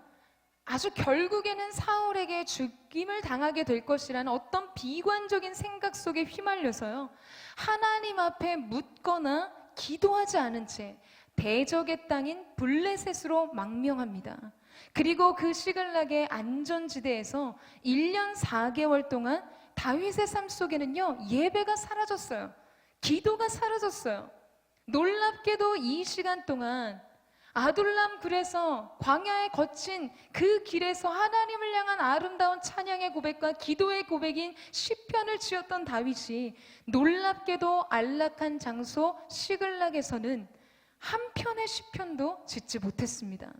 아주 결국에는 사울에게 죽임을 당하게 될 것이라는 어떤 비관적인 생각 속에 휘말려서요, 하나님 앞에 묻거나 기도하지 않은 채 대적의 땅인 블레셋으로 망명합니다. 그리고 그 시글락의 안전지대에서 1년 4개월 동안 다윗의 삶 속에는요, 예배가 사라졌어요. 기도가 사라졌어요. 놀랍게도 이 시간 동안 아둘람 굴에서 광야에 거친 그 길에서 하나님을 향한 아름다운 찬양의 고백과 기도의 고백인 시편을 지었던 다윗이 놀랍게도 안락한 장소 시글락에서는 한 편의 시편도 짓지 못했습니다.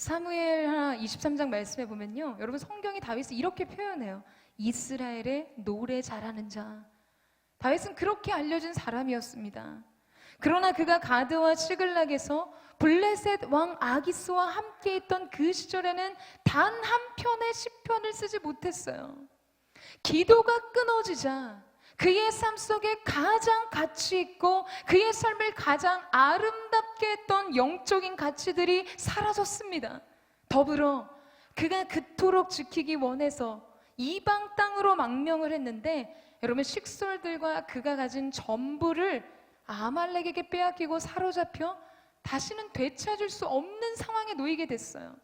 사무엘하 23장 말씀에 보면요, 여러분 성경이 다윗을 이렇게 표현해요. 이스라엘의 노래 잘하는 자. 다윗은 그렇게 알려진 사람이었습니다. 그러나 그가 가드와 시글락에서 블레셋 왕 아기스와 함께 있던 그 시절에는 단 한 편의 시편을 쓰지 못했어요. 기도가 끊어지자 그의 삶 속에 가장 가치 있고 그의 삶을 가장 아름답게 했던 영적인 가치들이 사라졌습니다. 더불어 그가 그토록 지키기 원해서 이방 땅으로 망명을 했는데, 여러분 식솔들과 그가 가진 전부를 아말렉에게 빼앗기고 사로잡혀 다시는 되찾을 수 없는 상황에 놓이게 됐어요.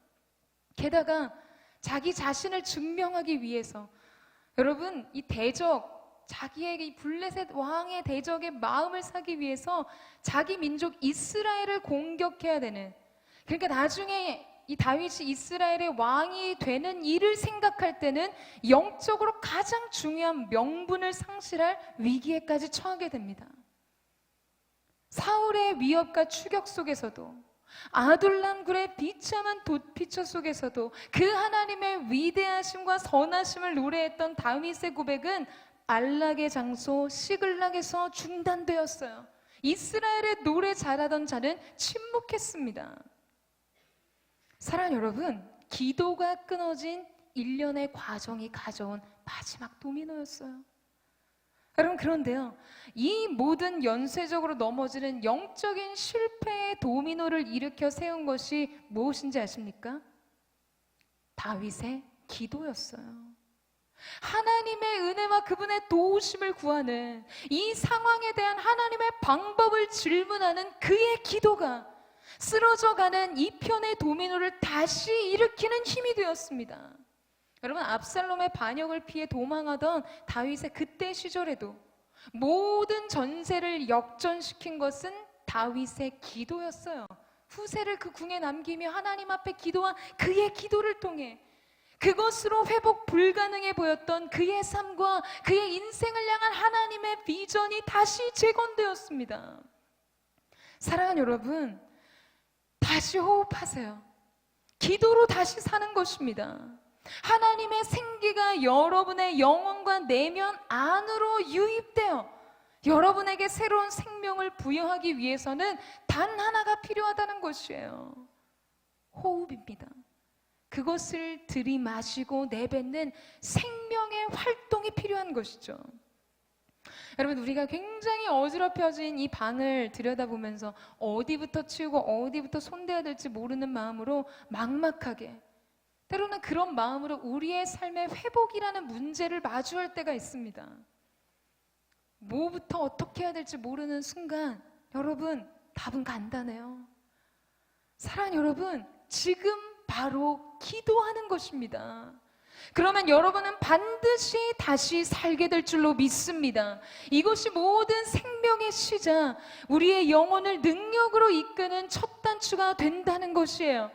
게다가 자기 자신을 증명하기 위해서, 여러분 이 대적, 자기에게 이 블레셋 왕의 대적의 마음을 사기 위해서 자기 민족 이스라엘을 공격해야 되는, 그러니까 나중에 이 다윗이 이스라엘의 왕이 되는 일을 생각할 때는 영적으로 가장 중요한 명분을 상실할 위기에까지 처하게 됩니다. 사울의 위협과 추격 속에서도, 아둘람굴의 비참한 돛피처 속에서도 그 하나님의 위대하심과 선하심을 노래했던 다윗의 고백은 안락의 장소 시글락에서 중단되었어요. 이스라엘의 노래 잘하던 자는 침묵했습니다. 사랑하는 여러분, 기도가 끊어진 일련의 과정이 가져온 마지막 도미노였어요. 여러분, 그런데요, 이 모든 연쇄적으로 넘어지는 영적인 실패의 도미노를 일으켜 세운 것이 무엇인지 아십니까? 다윗의 기도였어요. 하나님의 은혜와 그분의 도우심을 구하는, 이 상황에 대한 하나님의 방법을 질문하는 그의 기도가 쓰러져가는 이 편의 도미노를 다시 일으키는 힘이 되었습니다. 여러분, 압살롬의 반역을 피해 도망하던 다윗의 그때 시절에도 모든 전세를 역전시킨 것은 다윗의 기도였어요. 후세를 그 궁에 남기며 하나님 앞에 기도한 그의 기도를 통해 그것으로 회복 불가능해 보였던 그의 삶과 그의 인생을 향한 하나님의 비전이 다시 재건되었습니다. 사랑하는 여러분, 다시 호흡하세요. 기도로 다시 사는 것입니다. 하나님의 생기가 여러분의 영혼과 내면 안으로 유입되어 여러분에게 새로운 생명을 부여하기 위해서는 단 하나가 필요하다는 것이에요. 호흡입니다. 그것을 들이마시고 내뱉는 생명의 활동이 필요한 것이죠. 여러분, 우리가 굉장히 어지럽혀진 이 방을 들여다보면서 어디부터 치우고 어디부터 손대야 될지 모르는 마음으로 막막하게, 때로는 그런 마음으로 우리의 삶의 회복이라는 문제를 마주할 때가 있습니다. 뭐부터 어떻게 해야 될지 모르는 순간, 여러분, 답은 간단해요. 사랑하는 여러분, 지금 바로 기도하는 것입니다. 그러면 여러분은 반드시 다시 살게 될 줄로 믿습니다. 이것이 모든 생명의 시작, 우리의 영혼을 능력으로 이끄는 첫 단추가 된다는 것이에요.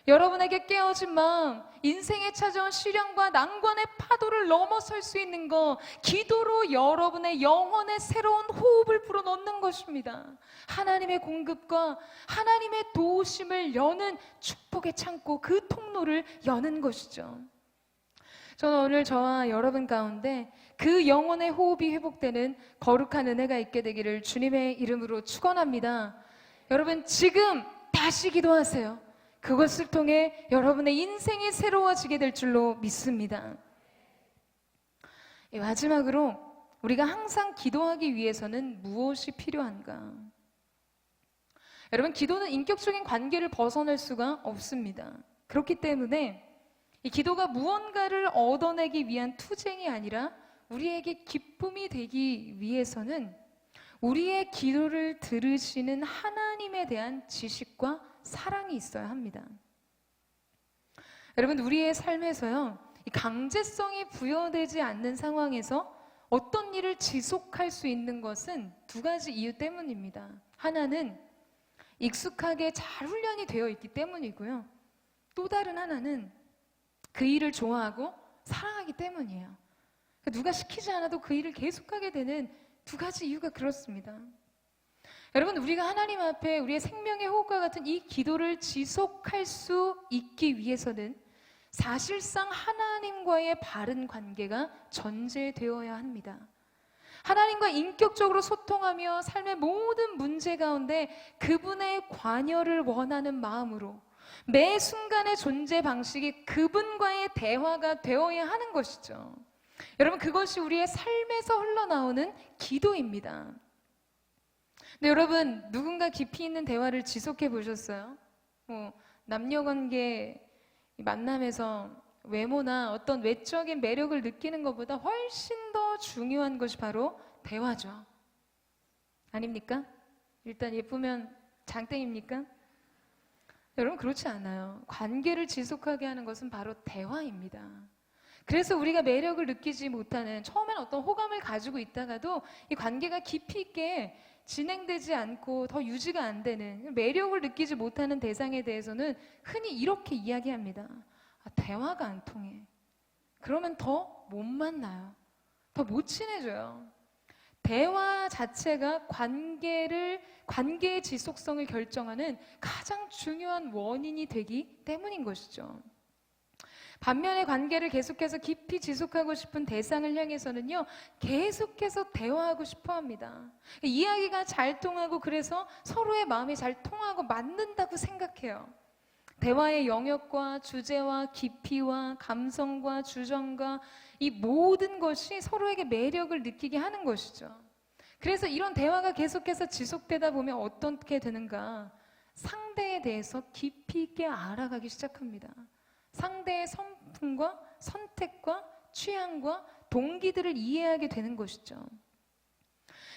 여러분에게 깨어진 마음, 인생에 찾아온 시련과 난관의 파도를 넘어설 수 있는 것, 기도로 여러분의 영혼에 새로운 호흡을 불어넣는 것입니다. 하나님의 공급과 하나님의 도우심을 여는 축복의 창고, 그 통로를 여는 것이죠. 저는 오늘 저와 여러분 가운데 그 영혼의 호흡이 회복되는 거룩한 은혜가 있게 되기를 주님의 이름으로 축원합니다. 여러분, 지금 다시 기도하세요. 그것을 통해 여러분의 인생이 새로워지게 될 줄로 믿습니다. 마지막으로 우리가 항상 기도하기 위해서는 무엇이 필요한가? 여러분, 기도는 인격적인 관계를 벗어날 수가 없습니다. 그렇기 때문에 이 기도가 무언가를 얻어내기 위한 투쟁이 아니라 우리에게 기쁨이 되기 위해서는 우리의 기도를 들으시는 하나님에 대한 지식과 사랑이 있어야 합니다. 여러분, 우리의 삶에서요, 이 강제성이 부여되지 않는 상황에서 어떤 일을 지속할 수 있는 것은 두 가지 이유 때문입니다. 하나는 익숙하게 잘 훈련이 되어 있기 때문이고요. 또 다른 하나는 그 일을 좋아하고 사랑하기 때문이에요. 누가 시키지 않아도 그 일을 계속하게 되는 두 가지 이유가 그렇습니다. 여러분, 우리가 하나님 앞에 우리의 생명의 호흡과 같은 이 기도를 지속할 수 있기 위해서는 사실상 하나님과의 바른 관계가 전제되어야 합니다. 하나님과 인격적으로 소통하며 삶의 모든 문제 가운데 그분의 관여를 원하는 마음으로 매 순간의 존재 방식이 그분과의 대화가 되어야 하는 것이죠. 여러분, 그것이 우리의 삶에서 흘러나오는 기도입니다. 근데 여러분, 누군가 깊이 있는 대화를 지속해 보셨어요? 남녀관계 만남에서 외모나 어떤 외적인 매력을 느끼는 것보다 훨씬 더 중요한 것이 바로 대화죠. 아닙니까? 일단 예쁘면 장땡입니까? 여러분, 그렇지 않아요. 관계를 지속하게 하는 것은 바로 대화입니다. 그래서 우리가 매력을 느끼지 못하는, 처음엔 어떤 호감을 가지고 있다가도 이 관계가 깊이 있게 진행되지 않고 더 유지가 안 되는, 매력을 느끼지 못하는 대상에 대해서는 흔히 이렇게 이야기합니다. 대화가 안 통해. 그러면 더 못 만나요. 더 못 친해져요. 대화 자체가 관계의 지속성을 결정하는 가장 중요한 원인이 되기 때문인 것이죠. 반면에 관계를 계속해서 깊이 지속하고 싶은 대상을 향해서는요, 계속해서 대화하고 싶어 합니다. 이야기가 잘 통하고 그래서 서로의 마음이 잘 통하고 맞는다고 생각해요. 대화의 영역과 주제와 깊이와 감성과 주정과 이 모든 것이 서로에게 매력을 느끼게 하는 것이죠. 그래서 이런 대화가 계속해서 지속되다 보면 어떻게 되는가? 상대에 대해서 깊이 있게 알아가기 시작합니다. 상대의 성품과 선택과 취향과 동기들을 이해하게 되는 것이죠.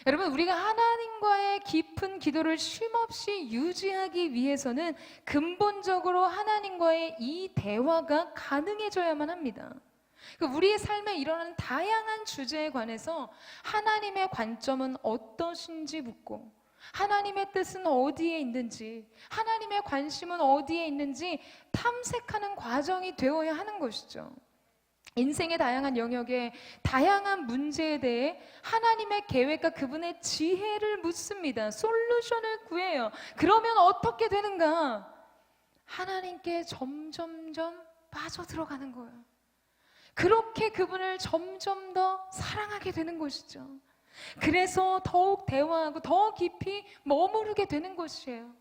여러분, 우리가 하나님과의 깊은 기도를 쉼없이 유지하기 위해서는 근본적으로 하나님과의 이 대화가 가능해져야만 합니다. 우리의 삶에 일어나는 다양한 주제에 관해서 하나님의 관점은 어떠신지 묻고, 하나님의 뜻은 어디에 있는지, 하나님의 관심은 어디에 있는지 탐색하는 과정이 되어야 하는 것이죠. 인생의 다양한 영역에 다양한 문제에 대해 하나님의 계획과 그분의 지혜를 묻습니다. 솔루션을 구해요. 그러면 어떻게 되는가? 하나님께 점점점 빠져들어가는 거예요. 그렇게 그분을 점점 더 사랑하게 되는 것이죠. 그래서 더욱 대화하고 더 깊이 머무르게 되는 것이에요.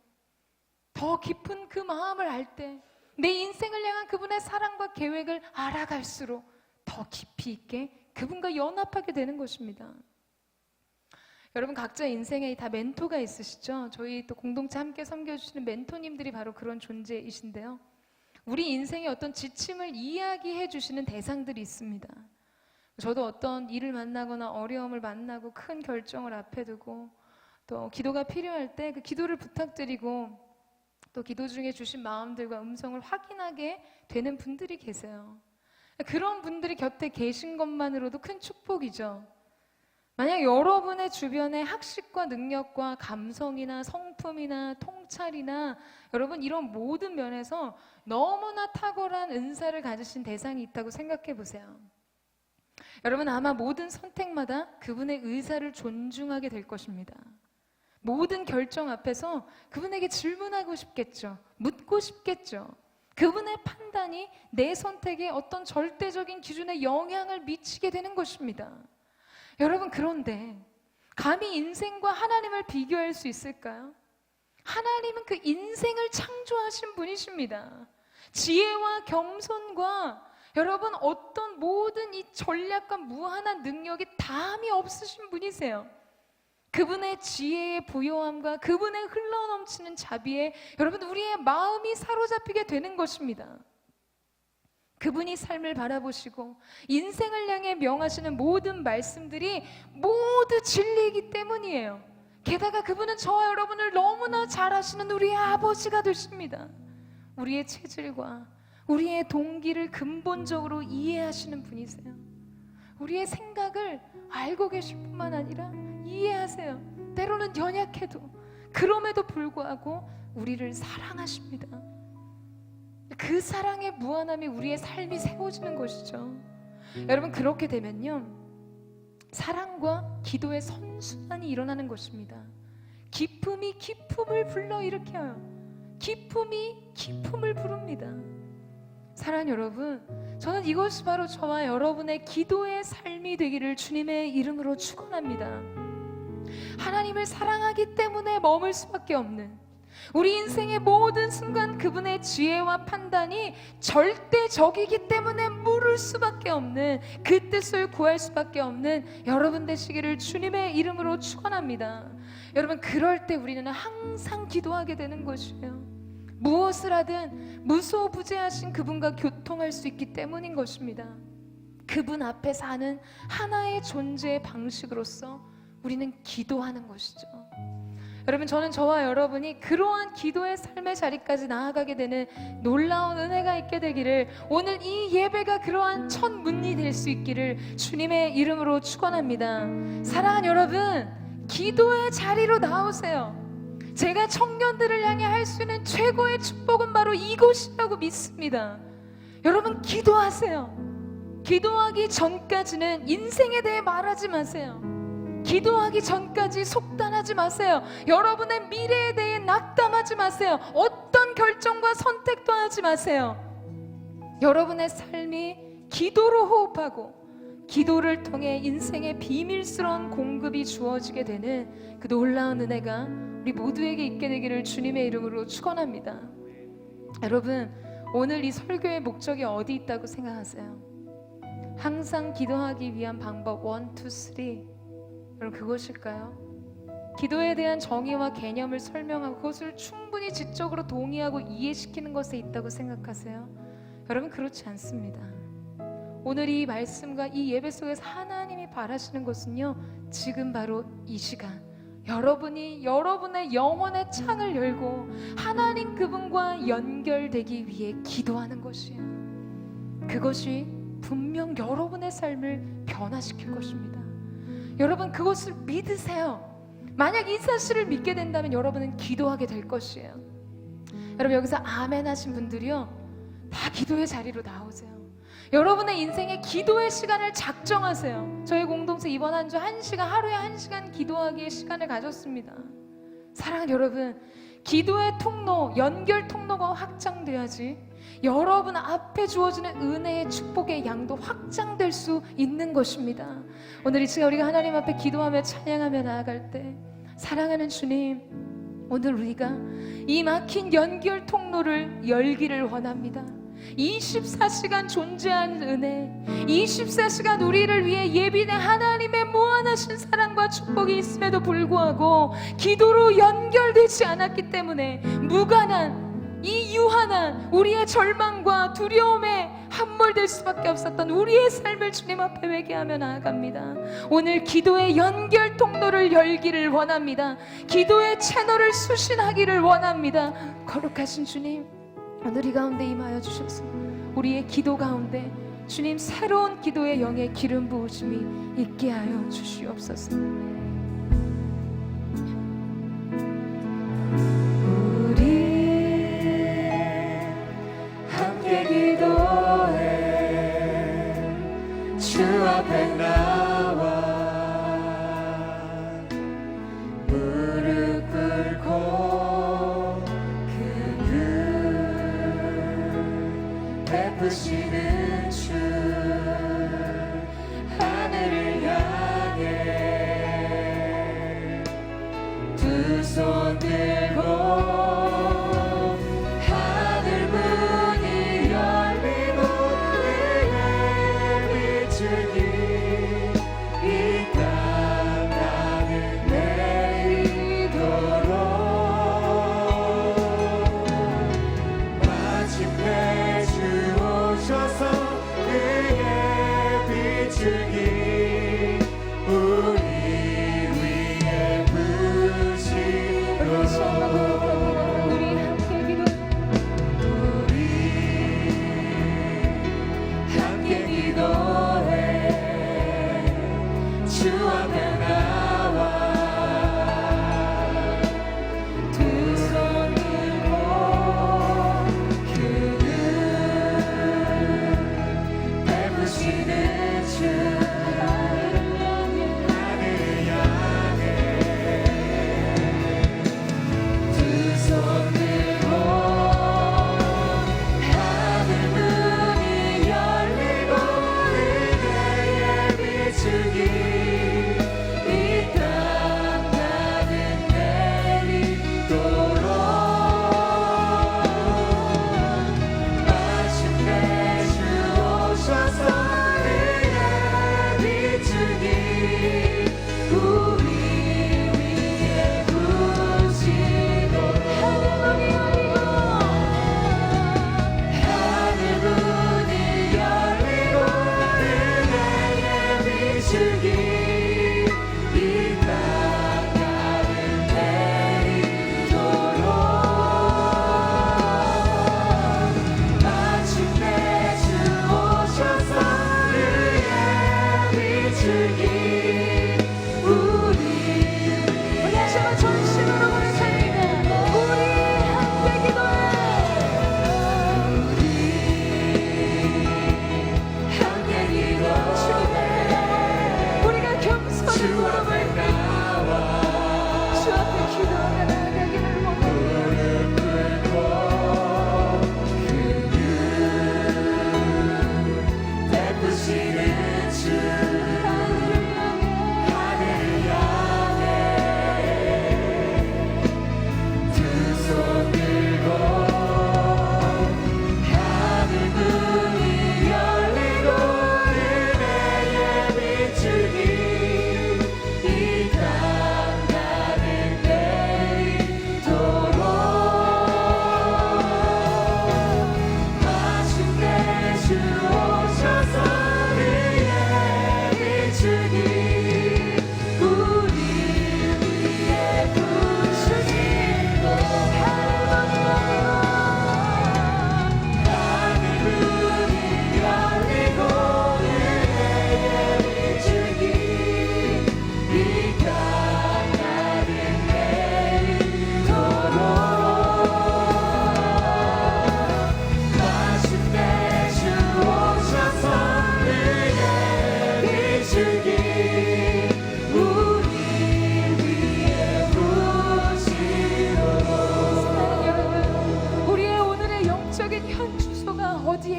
더 깊은 그 마음을 알 때, 내 인생을 향한 그분의 사랑과 계획을 알아갈수록 더 깊이 있게 그분과 연합하게 되는 것입니다. 여러분, 각자 인생에 다 멘토가 있으시죠? 저희 또 공동체 함께 섬겨주시는 멘토님들이 바로 그런 존재이신데요. 우리 인생의 어떤 지침을 이야기해 주시는 대상들이 있습니다. 저도 어떤 일을 만나거나 어려움을 만나고 큰 결정을 앞에 두고 또 기도가 필요할 때 그 기도를 부탁드리고 또 기도 중에 주신 마음들과 음성을 확인하게 되는 분들이 계세요. 그런 분들이 곁에 계신 것만으로도 큰 축복이죠. 만약 여러분의 주변에 학식과 능력과 감성이나 성품이나 통찰이나 여러분 이런 모든 면에서 너무나 탁월한 은사를 가지신 대상이 있다고 생각해 보세요. 여러분, 아마 모든 선택마다 그분의 의사를 존중하게 될 것입니다. 모든 결정 앞에서 그분에게 질문하고 싶겠죠. 묻고 싶겠죠. 그분의 판단이 내 선택에 어떤 절대적인 기준에 영향을 미치게 되는 것입니다. 여러분, 그런데 감히 인생과 하나님을 비교할 수 있을까요? 하나님은 그 인생을 창조하신 분이십니다. 지혜와 겸손과 여러분 어떤 모든 이 전략과 무한한 능력이 담이 없으신 분이세요. 그분의 지혜의 부요함과 그분의 흘러넘치는 자비에 여러분 우리의 마음이 사로잡히게 되는 것입니다. 그분이 삶을 바라보시고 인생을 향해 명하시는 모든 말씀들이 모두 진리이기 때문이에요. 게다가 그분은 저와 여러분을 너무나 잘 아시는 우리의 아버지가 되십니다. 우리의 체질과 우리의 동기를 근본적으로 이해하시는 분이세요. 우리의 생각을 알고 계실 뿐만 아니라 이해하세요. 때로는 연약해도 그럼에도 불구하고 우리를 사랑하십니다. 그 사랑의 무한함이 우리의 삶이 세워지는 것이죠. 여러분, 그렇게 되면요 사랑과 기도의 선순환이 일어나는 것입니다. 기품이 기품을 불러일으켜요. 기품이 기품을 부릅니다. 사랑하는 여러분, 저는 이것이 바로 저와 여러분의 기도의 삶이 되기를 주님의 이름으로 축원합니다. 하나님을 사랑하기 때문에 머물 수밖에 없는, 우리 인생의 모든 순간 그분의 지혜와 판단이 절대적이기 때문에 물을 수밖에 없는, 그 뜻을 구할 수밖에 없는 여러분 되시기를 주님의 이름으로 축원합니다. 여러분, 그럴 때 우리는 항상 기도하게 되는 것이에요. 무엇을 하든 무소부재하신 그분과 교통할 수 있기 때문인 것입니다. 그분 앞에서 하는 하나의 존재의 방식으로서 우리는 기도하는 것이죠. 여러분, 저는 저와 여러분이 그러한 기도의 삶의 자리까지 나아가게 되는 놀라운 은혜가 있게 되기를, 오늘 이 예배가 그러한 첫 문이 될 수 있기를 주님의 이름으로 축원합니다. 사랑하는 여러분, 기도의 자리로 나오세요. 제가 청년들을 향해 할 수 있는 최고의 축복은 바로 이것이라고 믿습니다. 여러분, 기도하세요. 기도하기 전까지는 인생에 대해 말하지 마세요. 기도하기 전까지 속단하지 마세요. 여러분의 미래에 대해 낙담하지 마세요. 어떤 결정과 선택도 하지 마세요. 여러분의 삶이 기도로 호흡하고 기도를 통해 인생의 비밀스러운 공급이 주어지게 되는 그 놀라운 은혜가 우리 모두에게 있게 되기를 주님의 이름으로 축원합니다. 여러분, 오늘 이 설교의 목적이 어디 있다고 생각하세요? 항상 기도하기 위한 방법 1, 2, 3, 여러분, 그것일까요? 기도에 대한 정의와 개념을 설명하고 그것을 충분히 지적으로 동의하고 이해시키는 것에 있다고 생각하세요? 여러분, 그렇지 않습니다. 오늘 이 말씀과 이 예배 속에서 하나님이 바라시는 것은요, 지금 바로 이 시간 여러분이 여러분의 영혼의 창을 열고 하나님 그분과 연결되기 위해 기도하는 것이에요. 그것이 분명 여러분의 삶을 변화시킬 것입니다. 여러분, 그것을 믿으세요. 만약 이 사실을 믿게 된다면 여러분은 기도하게 될 것이에요. 여러분, 여기서 아멘 하신 분들이요, 다 기도의 자리로 나오세요. 여러분의 인생에 기도의 시간을 작정하세요. 저희 공동체 이번 한 주 1시간, 하루에 1시간 기도하기의 시간을 가졌습니다. 사랑하는 여러분, 기도의 통로, 연결 통로가 확장돼야지 여러분 앞에 주어지는 은혜의 축복의 양도 확장될 수 있는 것입니다. 오늘 이 시간 우리가 하나님 앞에 기도하며 찬양하며 나아갈 때, 사랑하는 주님, 오늘 우리가 이 막힌 연결 통로를 열기를 원합니다. 24시간 존재하는 은혜, 24시간 우리를 위해 예비된 하나님의 무한하신 사랑과 축복이 있음에도 불구하고 기도로 연결되지 않았기 때문에 무관한 이 유한한 우리의 절망과 두려움에 함몰될 수밖에 없었던 우리의 삶을 주님 앞에 회개하며 나아갑니다. 오늘 기도의 연결 통로를 열기를 원합니다. 기도의 채널을 수신하기를 원합니다. 거룩하신 주님, 오늘 이 가운데 임하여 주셔서 우리의 기도 가운데 주님 새로운 기도의 영의 기름 부으심이 있게 하여 주시옵소서. 우리 함께 기도해 주 앞에 나와 무릎 꿇고 베푸시는 주 하늘을 향해 두 손 들고 하늘 문이 열리고 은혜의 빛을 이 땅 나는 내리도록 마침내 주 오셔서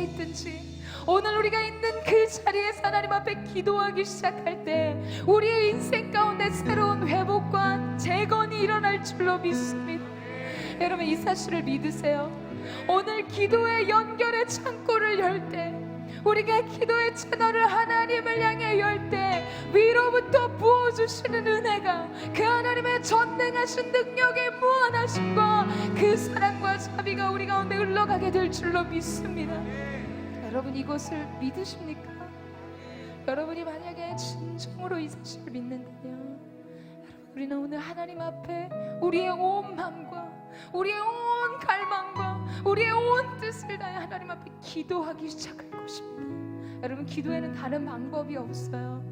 있든지 오늘 우리가 있는 그 자리에서 하나님 앞에 기도하기 시작할 때 우리의 인생 가운데 새로운 회복과 재건이 일어날 줄로 믿습니다. 여러분, 이 사실을 믿으세요. 오늘 기도의 연결의 창고를 열 때, 우리가 기도의 채널을 하나님을 향해 열 때 위로부터 부어주시는 은혜가, 그 하나님의 전능하신 능력의 무한하심과 그 사랑과 자비가 우리 가운데 흘러가게 될 줄로 믿습니다. 여러분, 이것을 믿으십니까? 여러분이 만약에 진정으로 이 사실을 믿는다면 우리는 오늘 하나님 앞에 우리의 온 마음과 우리의 온 갈망과 우리의 온 뜻을 다해 하나님 앞에 기도하기 시작할 것입니다. 여러분, 기도에는 다른 방법이 없어요.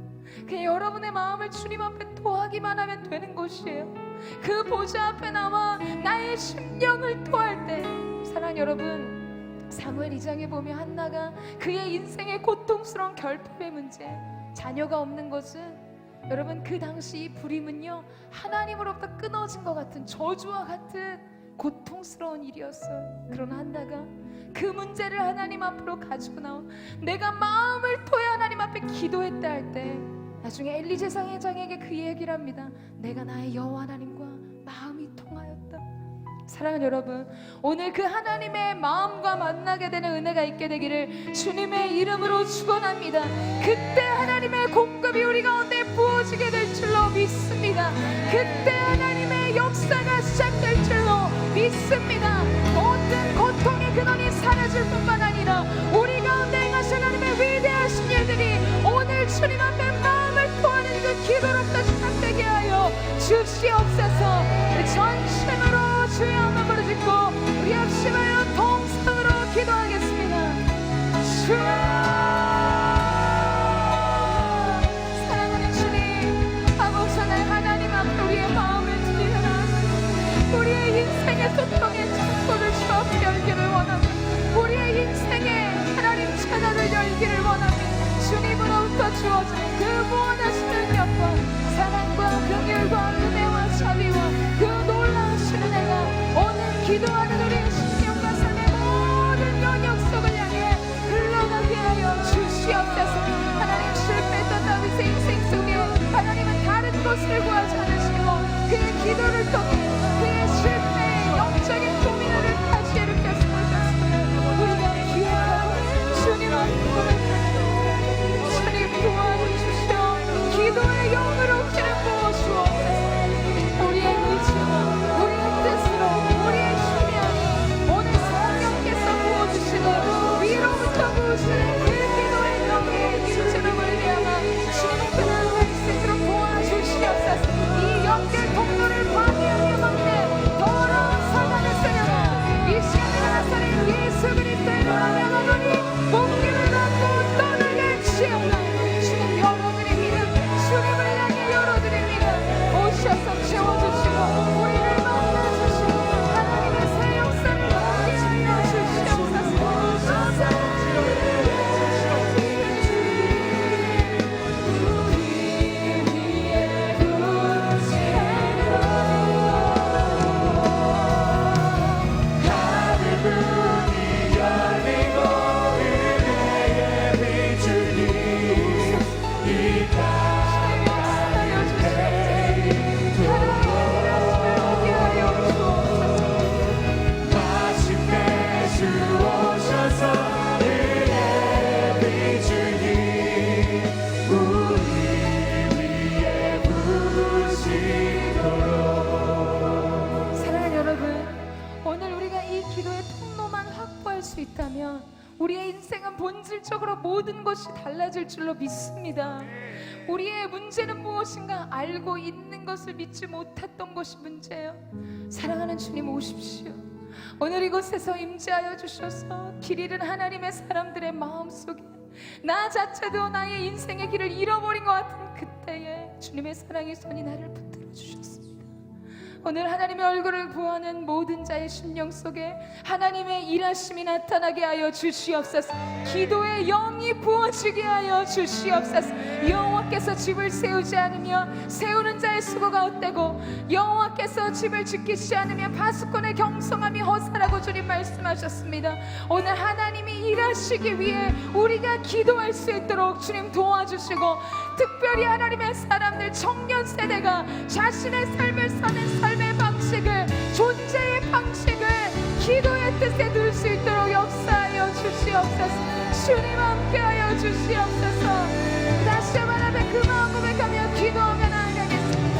그냥 여러분의 마음을 주님 앞에 토하기만 하면 되는 것이에요. 그 보좌 앞에 나와 나의 심령을 토할 때, 사랑 여러분, 사무엘 2장에 보면 한나가 그의 인생의 고통스러운 결핍의 문제, 자녀가 없는 것은 여러분 그 당시 이 불임은요 하나님으로부터 끊어진 것 같은 저주와 같은 고통스러운 일이었어요. 그러나 한나가 그 문제를 하나님 앞으로 가지고 나와 내가 마음을 토해 하나님 앞에 기도했다 할 때 나중에 엘리 제사장에게 그 얘기를 합니다. 내가 나의 여호와 하나님과 마음이 통하였다. 사랑하는 여러분, 오늘 그 하나님의 마음과 만나게 되는 은혜가 있게 되기를 주님의 이름으로 축원합니다. 그때 하나님의 공급이 우리 가운데 부어지게 될 줄로 믿습니다. 그때 하나님의 역사가 시작될 줄로 믿습니다. 모든 고통의 근원이 사라질 뿐만 아니라 우리 가운데 행하신 하나님의 위대하신 일들이 오늘 주님 앞에 마음을 토하는 그 기도로부터 시작되게 하여 주시옵소서. 전심으로 주의 한번 부르짖고 우리 합심하여 동성으로 기도하겠습니다. 주여, 사랑하는 주님, 아버지는 하나님 앞에 우리의 마음을 드리라. 우리의 인생의 소통의 창고를 주 앞에 열기를 원합니다. 우리의 인생의 하나님 채널을 열기를 원합니다. 주님으로부터 주어지는 그 무한하신 능력과 사랑과 긍휼과 은혜와 자비와 그 놀라우신 은혜가 오늘 기도하는 우리의 심령과 삶의 모든 영역 속을 향해 흘러가게 하여 주시옵소서. 하나님, 실패했던 다윗의 인생 속에 하나님은 다른 것을 구하지 않으시고 그의 기도를 통해 그의 실패의 영적인 도미노를 다시 일으켰음을 믿습니다. 우리가 기억하고 주님 앞에 고백합니다. 주님 도와주시오. 기도의 영으로 기름 부어주옵소서. 우리의 의지와 우리의 뜻으로 우리의 힘이 아닌 오늘 성령께서 부어주시는 위로부터 부으시는 그 기도의 영의 기름을 위하여 주님 그날 말씀으로 도와주시옵소서. 이 연결 통로를 방해하게 막는 더러운 사단의 세력아, 이 시간에 나사렛 예수 그리스도의 이름으로 명하노니 목기를 닫고 떠나갈지어다. 주님 열어드립니다. 주님을 향해 열어드립니다. 오셔서 채워주시고 우리를 만나주시고 하나님의 새 역사를 하게 하여 주시옵소서. 우리의 인생은 본질적으로 모든 것이 달라질 줄로 믿습니다. 우리의 문제는 무엇인가 알고 있는 것을 믿지 못했던 것이 문제예요. 사랑하는 주님, 오십시오. 오늘 이곳에서 임재하여 주셔서 길 잃은 하나님의 사람들의 마음속에 나 자체도 나의 인생의 길을 잃어버린 것 같은 그때에 주님의 사랑의 손이 나를 붙들어 주셨습니다. 오늘 하나님의 얼굴을 구하는 모든 자의 심령 속에 하나님의 일하심이 나타나게 하여 주시옵소서. 기도의 영이 부어지게 하여 주시옵소서. 여호와께서 집을 세우지 않으며 세우는 자의 수고가 헛되고 여호와께서 집을 지키지 않으면 파수꾼의 경성함이 허사라고 주님 말씀하셨습니다. 오늘 하나님이 일하시기 위해 우리가 기도할 수 있도록 주님 도와주시고, 특별히 하나님의 사람들 청년 세대가 자신의 삶을 사는 삶의 방식을, 존재의 방식을 기도의 뜻에 둘 수 있도록 역사하여 주시옵소서. 주님 함께하여 주시옵소서. 다시 한번 앞에 그 마음 고백하며 기도하며 나아가겠습니다.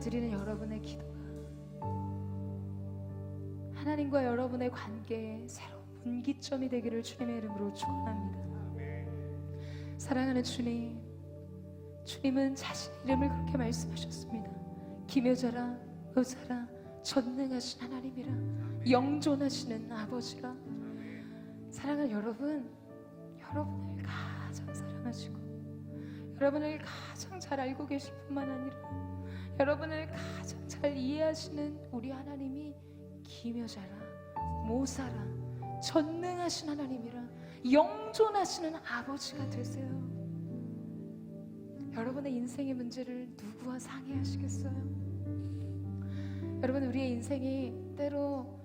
드리는 여러분의 기도가 하나님과 여러분의 관계에 새로운 분기점이 되기를 주님의 이름으로 축원합니다. 사랑하는 주님, 주님은 자신 이름을 그렇게 말씀하셨습니다. 기묘자라, 의사라, 전능하신 하나님이라, 영존하시는 아버지라. 사랑하는 여러분, 여러분을 가장 사랑하시고 여러분을 가장 잘 알고 계실 뿐만 아니라 여러분을 가장 잘 이해하시는 우리 하나님이 기묘자라, 모사라, 전능하신 하나님이라, 영존하시는 아버지가 되세요. 여러분의 인생의 문제를 누구와 상의하시겠어요? 여러분, 우리의 인생이 때로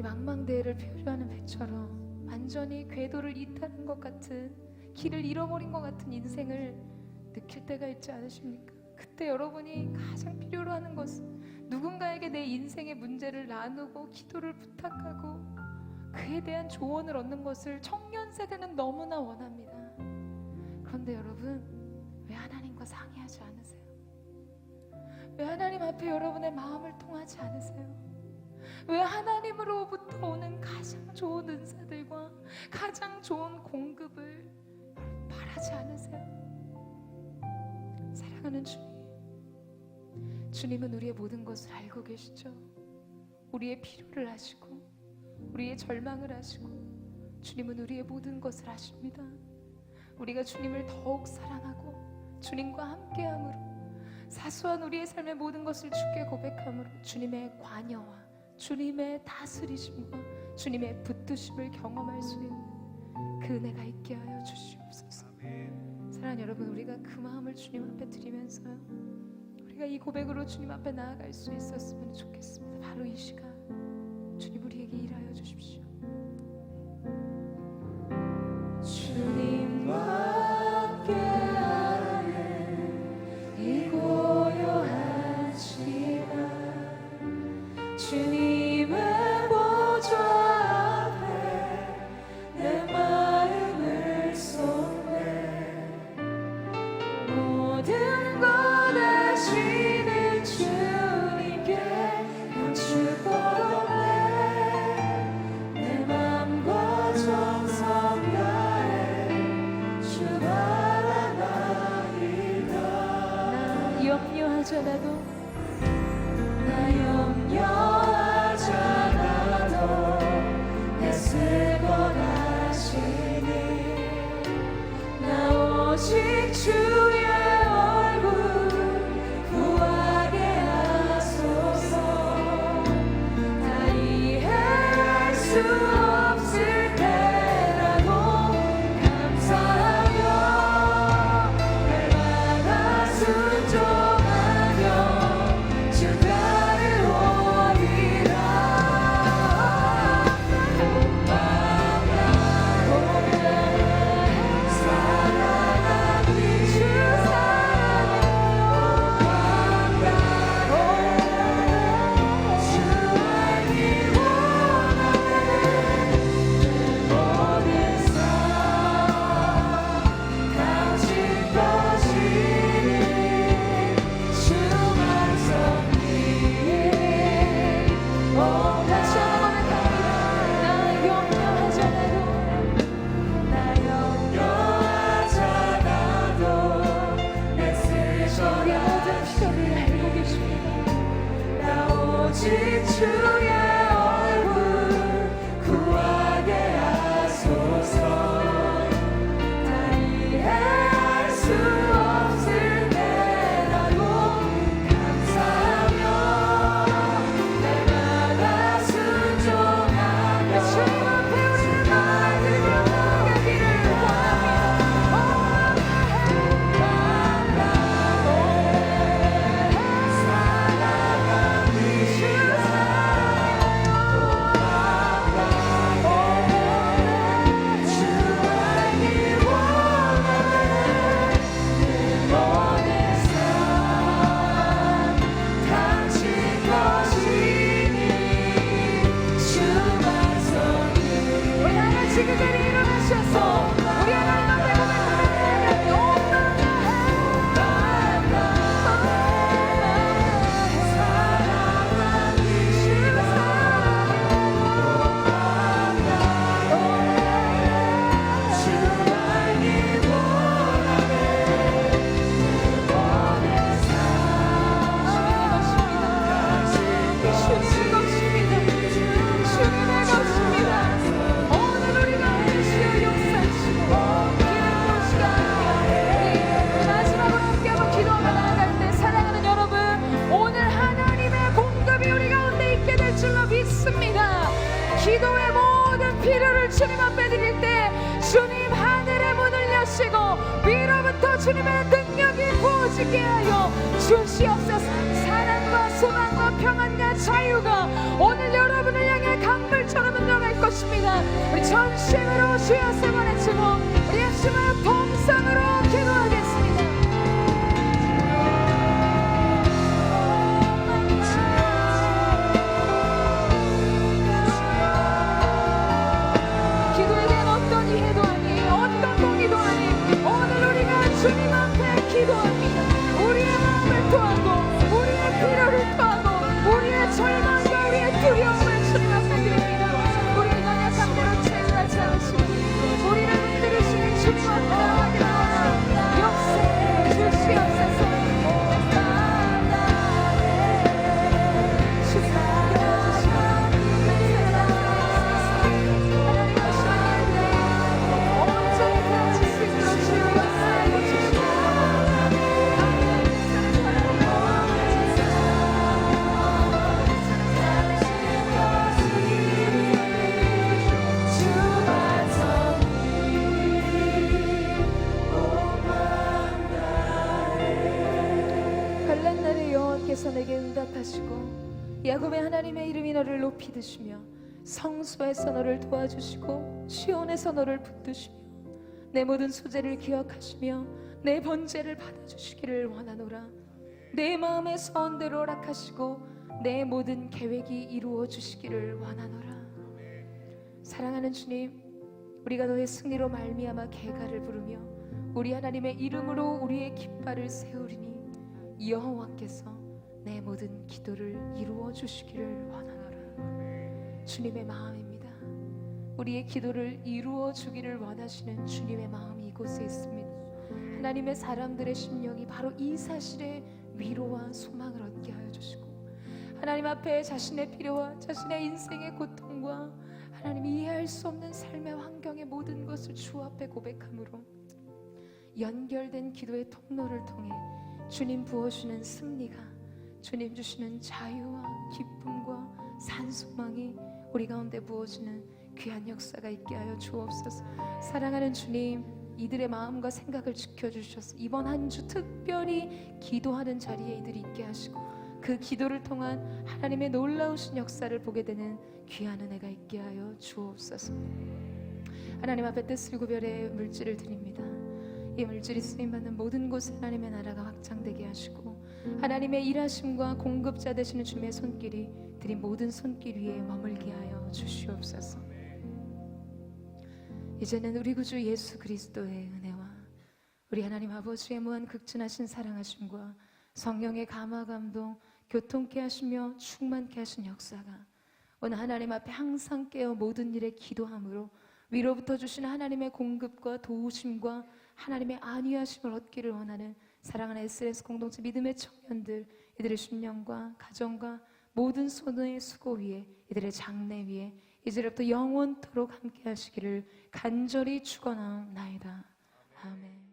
망망대해를 표류하는 배처럼 완전히 궤도를 이탈한 것 같은, 길을 잃어버린 것 같은 인생을 느낄 때가 있지 않으십니까? 그때 여러분이 가장 필요로 하는 것은 누군가에게 내 인생의 문제를 나누고 기도를 부탁하고 그에 대한 조언을 얻는 것을 청년 세대는 너무나 원합니다. 그런데 여러분, 왜 하나님과 상의하지 않으세요? 왜 하나님 앞에 여러분의 마음을 통하지 않으세요? 왜 하나님으로부터 오는 가장 좋은 은사들과 가장 좋은 공급을 바라지 않으세요? 사랑하는 주님, 주님은 우리의 모든 것을 알고 계시죠. 우리의 필요를 아시고 우리의 절망을 아시고 주님은 우리의 모든 것을 아십니다. 우리가 주님을 더욱 사랑하고 주님과 함께함으로 사소한 우리의 삶의 모든 것을 주께 고백함으로 주님의 관여와 주님의 다스리심과 주님의 붙드심을 경험할 수 있는 그 은혜가 있게 하여 주시옵소서. 사랑하는 여러분, 우리가 그 마음을 주님 앞에 드리면서요, 우리가 이 고백으로 주님 앞에 나아갈 수 있었으면 좋겠습니다. 바로 이 시간 주님 우리에게 일하여 주십시오. 주님과 함께하는 이 고요한 시간, 주님의 보좌 앞에 내 마음을 쏟네. 모든 것 아시는 주님께 감출 것 없네. 내 맘과 정성 다해 주 바라나이다. 나 염려하잖아도, 나 염려하잖아도 애쓸 것 아시니 나 오직 주의 얼굴 구하게 하소서. 다 이해할 수 없을 때라도 감사하며 날마다 순종하며 주 따르오리라. 주의 얼굴 구하게 하소서. 다 이해할 수 없을 때라도 감사하며 날마다 순종하며 주님 앞에 우리의 마음을 나가기를 지금 자리에 일어나셔서 우리 하나님 앞에 기도의 모든 필요를 주님 앞에 드릴 때 주님 하늘의 문을 여시고 위로부터 주님의 능력이 부어지게 하여 주시옵소서. 사랑과 소망과 평안과 자유가 오늘 여러분을 향해 강물처럼 흘러갈 것입니다. 우리 전심으로 주여 세번 외치고 우리 예수님의 통성으로 기도하겠습니다. 주님 앞에 기도합니다. 우리의 마음을 토하고 우리의 필요를 토하고 우리의 절망과 우리의 두려움을 주님 앞에 드립니다. 우리의 연약한 대로 채우지 않으시고 우리를 붙들으시는 주님 앞에 야곱의 하나님의 이름이 너를 높이 드시며 성소에서 너를 도와주시고 시온에서 너를 붙드시며 내 모든 소재를 기억하시며 내 번제를 받아주시기를 원하노라. 내 마음의 소원대로 허락하시고 내 모든 계획이 이루어 주시기를 원하노라. 사랑하는 주님, 우리가 너의 승리로 말미암아 개가를 부르며 우리 하나님의 이름으로 우리의 깃발을 세우리니 여호와께서 내 모든 기도를 이루어 주시기를 원하노라. 주님의 마음입니다. 우리의 기도를 이루어 주기를 원하시는 주님의 마음이 이곳에 있습니다. 하나님의 사람들의 심령이 바로 이 사실에 위로와 소망을 얻게 하여 주시고 하나님 앞에 자신의 필요와 자신의 인생의 고통과 하나님 이해할 수 없는 삶의 환경의 모든 것을 주 앞에 고백함으로 연결된 기도의 통로를 통해 주님 부어주는 승리가, 주님 주시는 자유와 기쁨과 산소망이 우리 가운데 부어지는 귀한 역사가 있게 하여 주옵소서. 사랑하는 주님, 이들의 마음과 생각을 지켜주셔서 이번 한 주 특별히 기도하는 자리에 이들이 있게 하시고 그 기도를 통한 하나님의 놀라우신 역사를 보게 되는 귀한 은혜가 있게 하여 주옵소서. 하나님 앞에 뜻을 구별해 물질을 드립니다. 이 물질이 쓰임받는 모든 곳에 하나님의 나라가 확장되게 하시고 하나님의 일하심과 공급자 되시는 주님의 손길이 드린 모든 손길 위에 머물게 하여 주시옵소서. 이제는 우리 구주 예수 그리스도의 은혜와 우리 하나님 아버지의 무한 극진하신 사랑하심과 성령의 감화 감동 교통케 하시며 충만케 하신 역사가 오늘 하나님 앞에 항상 깨어 모든 일에 기도함으로 위로부터 주신 하나님의 공급과 도우심과 하나님의 안위하심을 얻기를 원하는 사랑하는 SLS 공동체 믿음의 청년들, 이들의 심령과 가정과 모든 손의 수고 위에 이들의 장래 위에 이제부터 영원토록 함께 하시기를 간절히 축원하옵나이다. 아멘.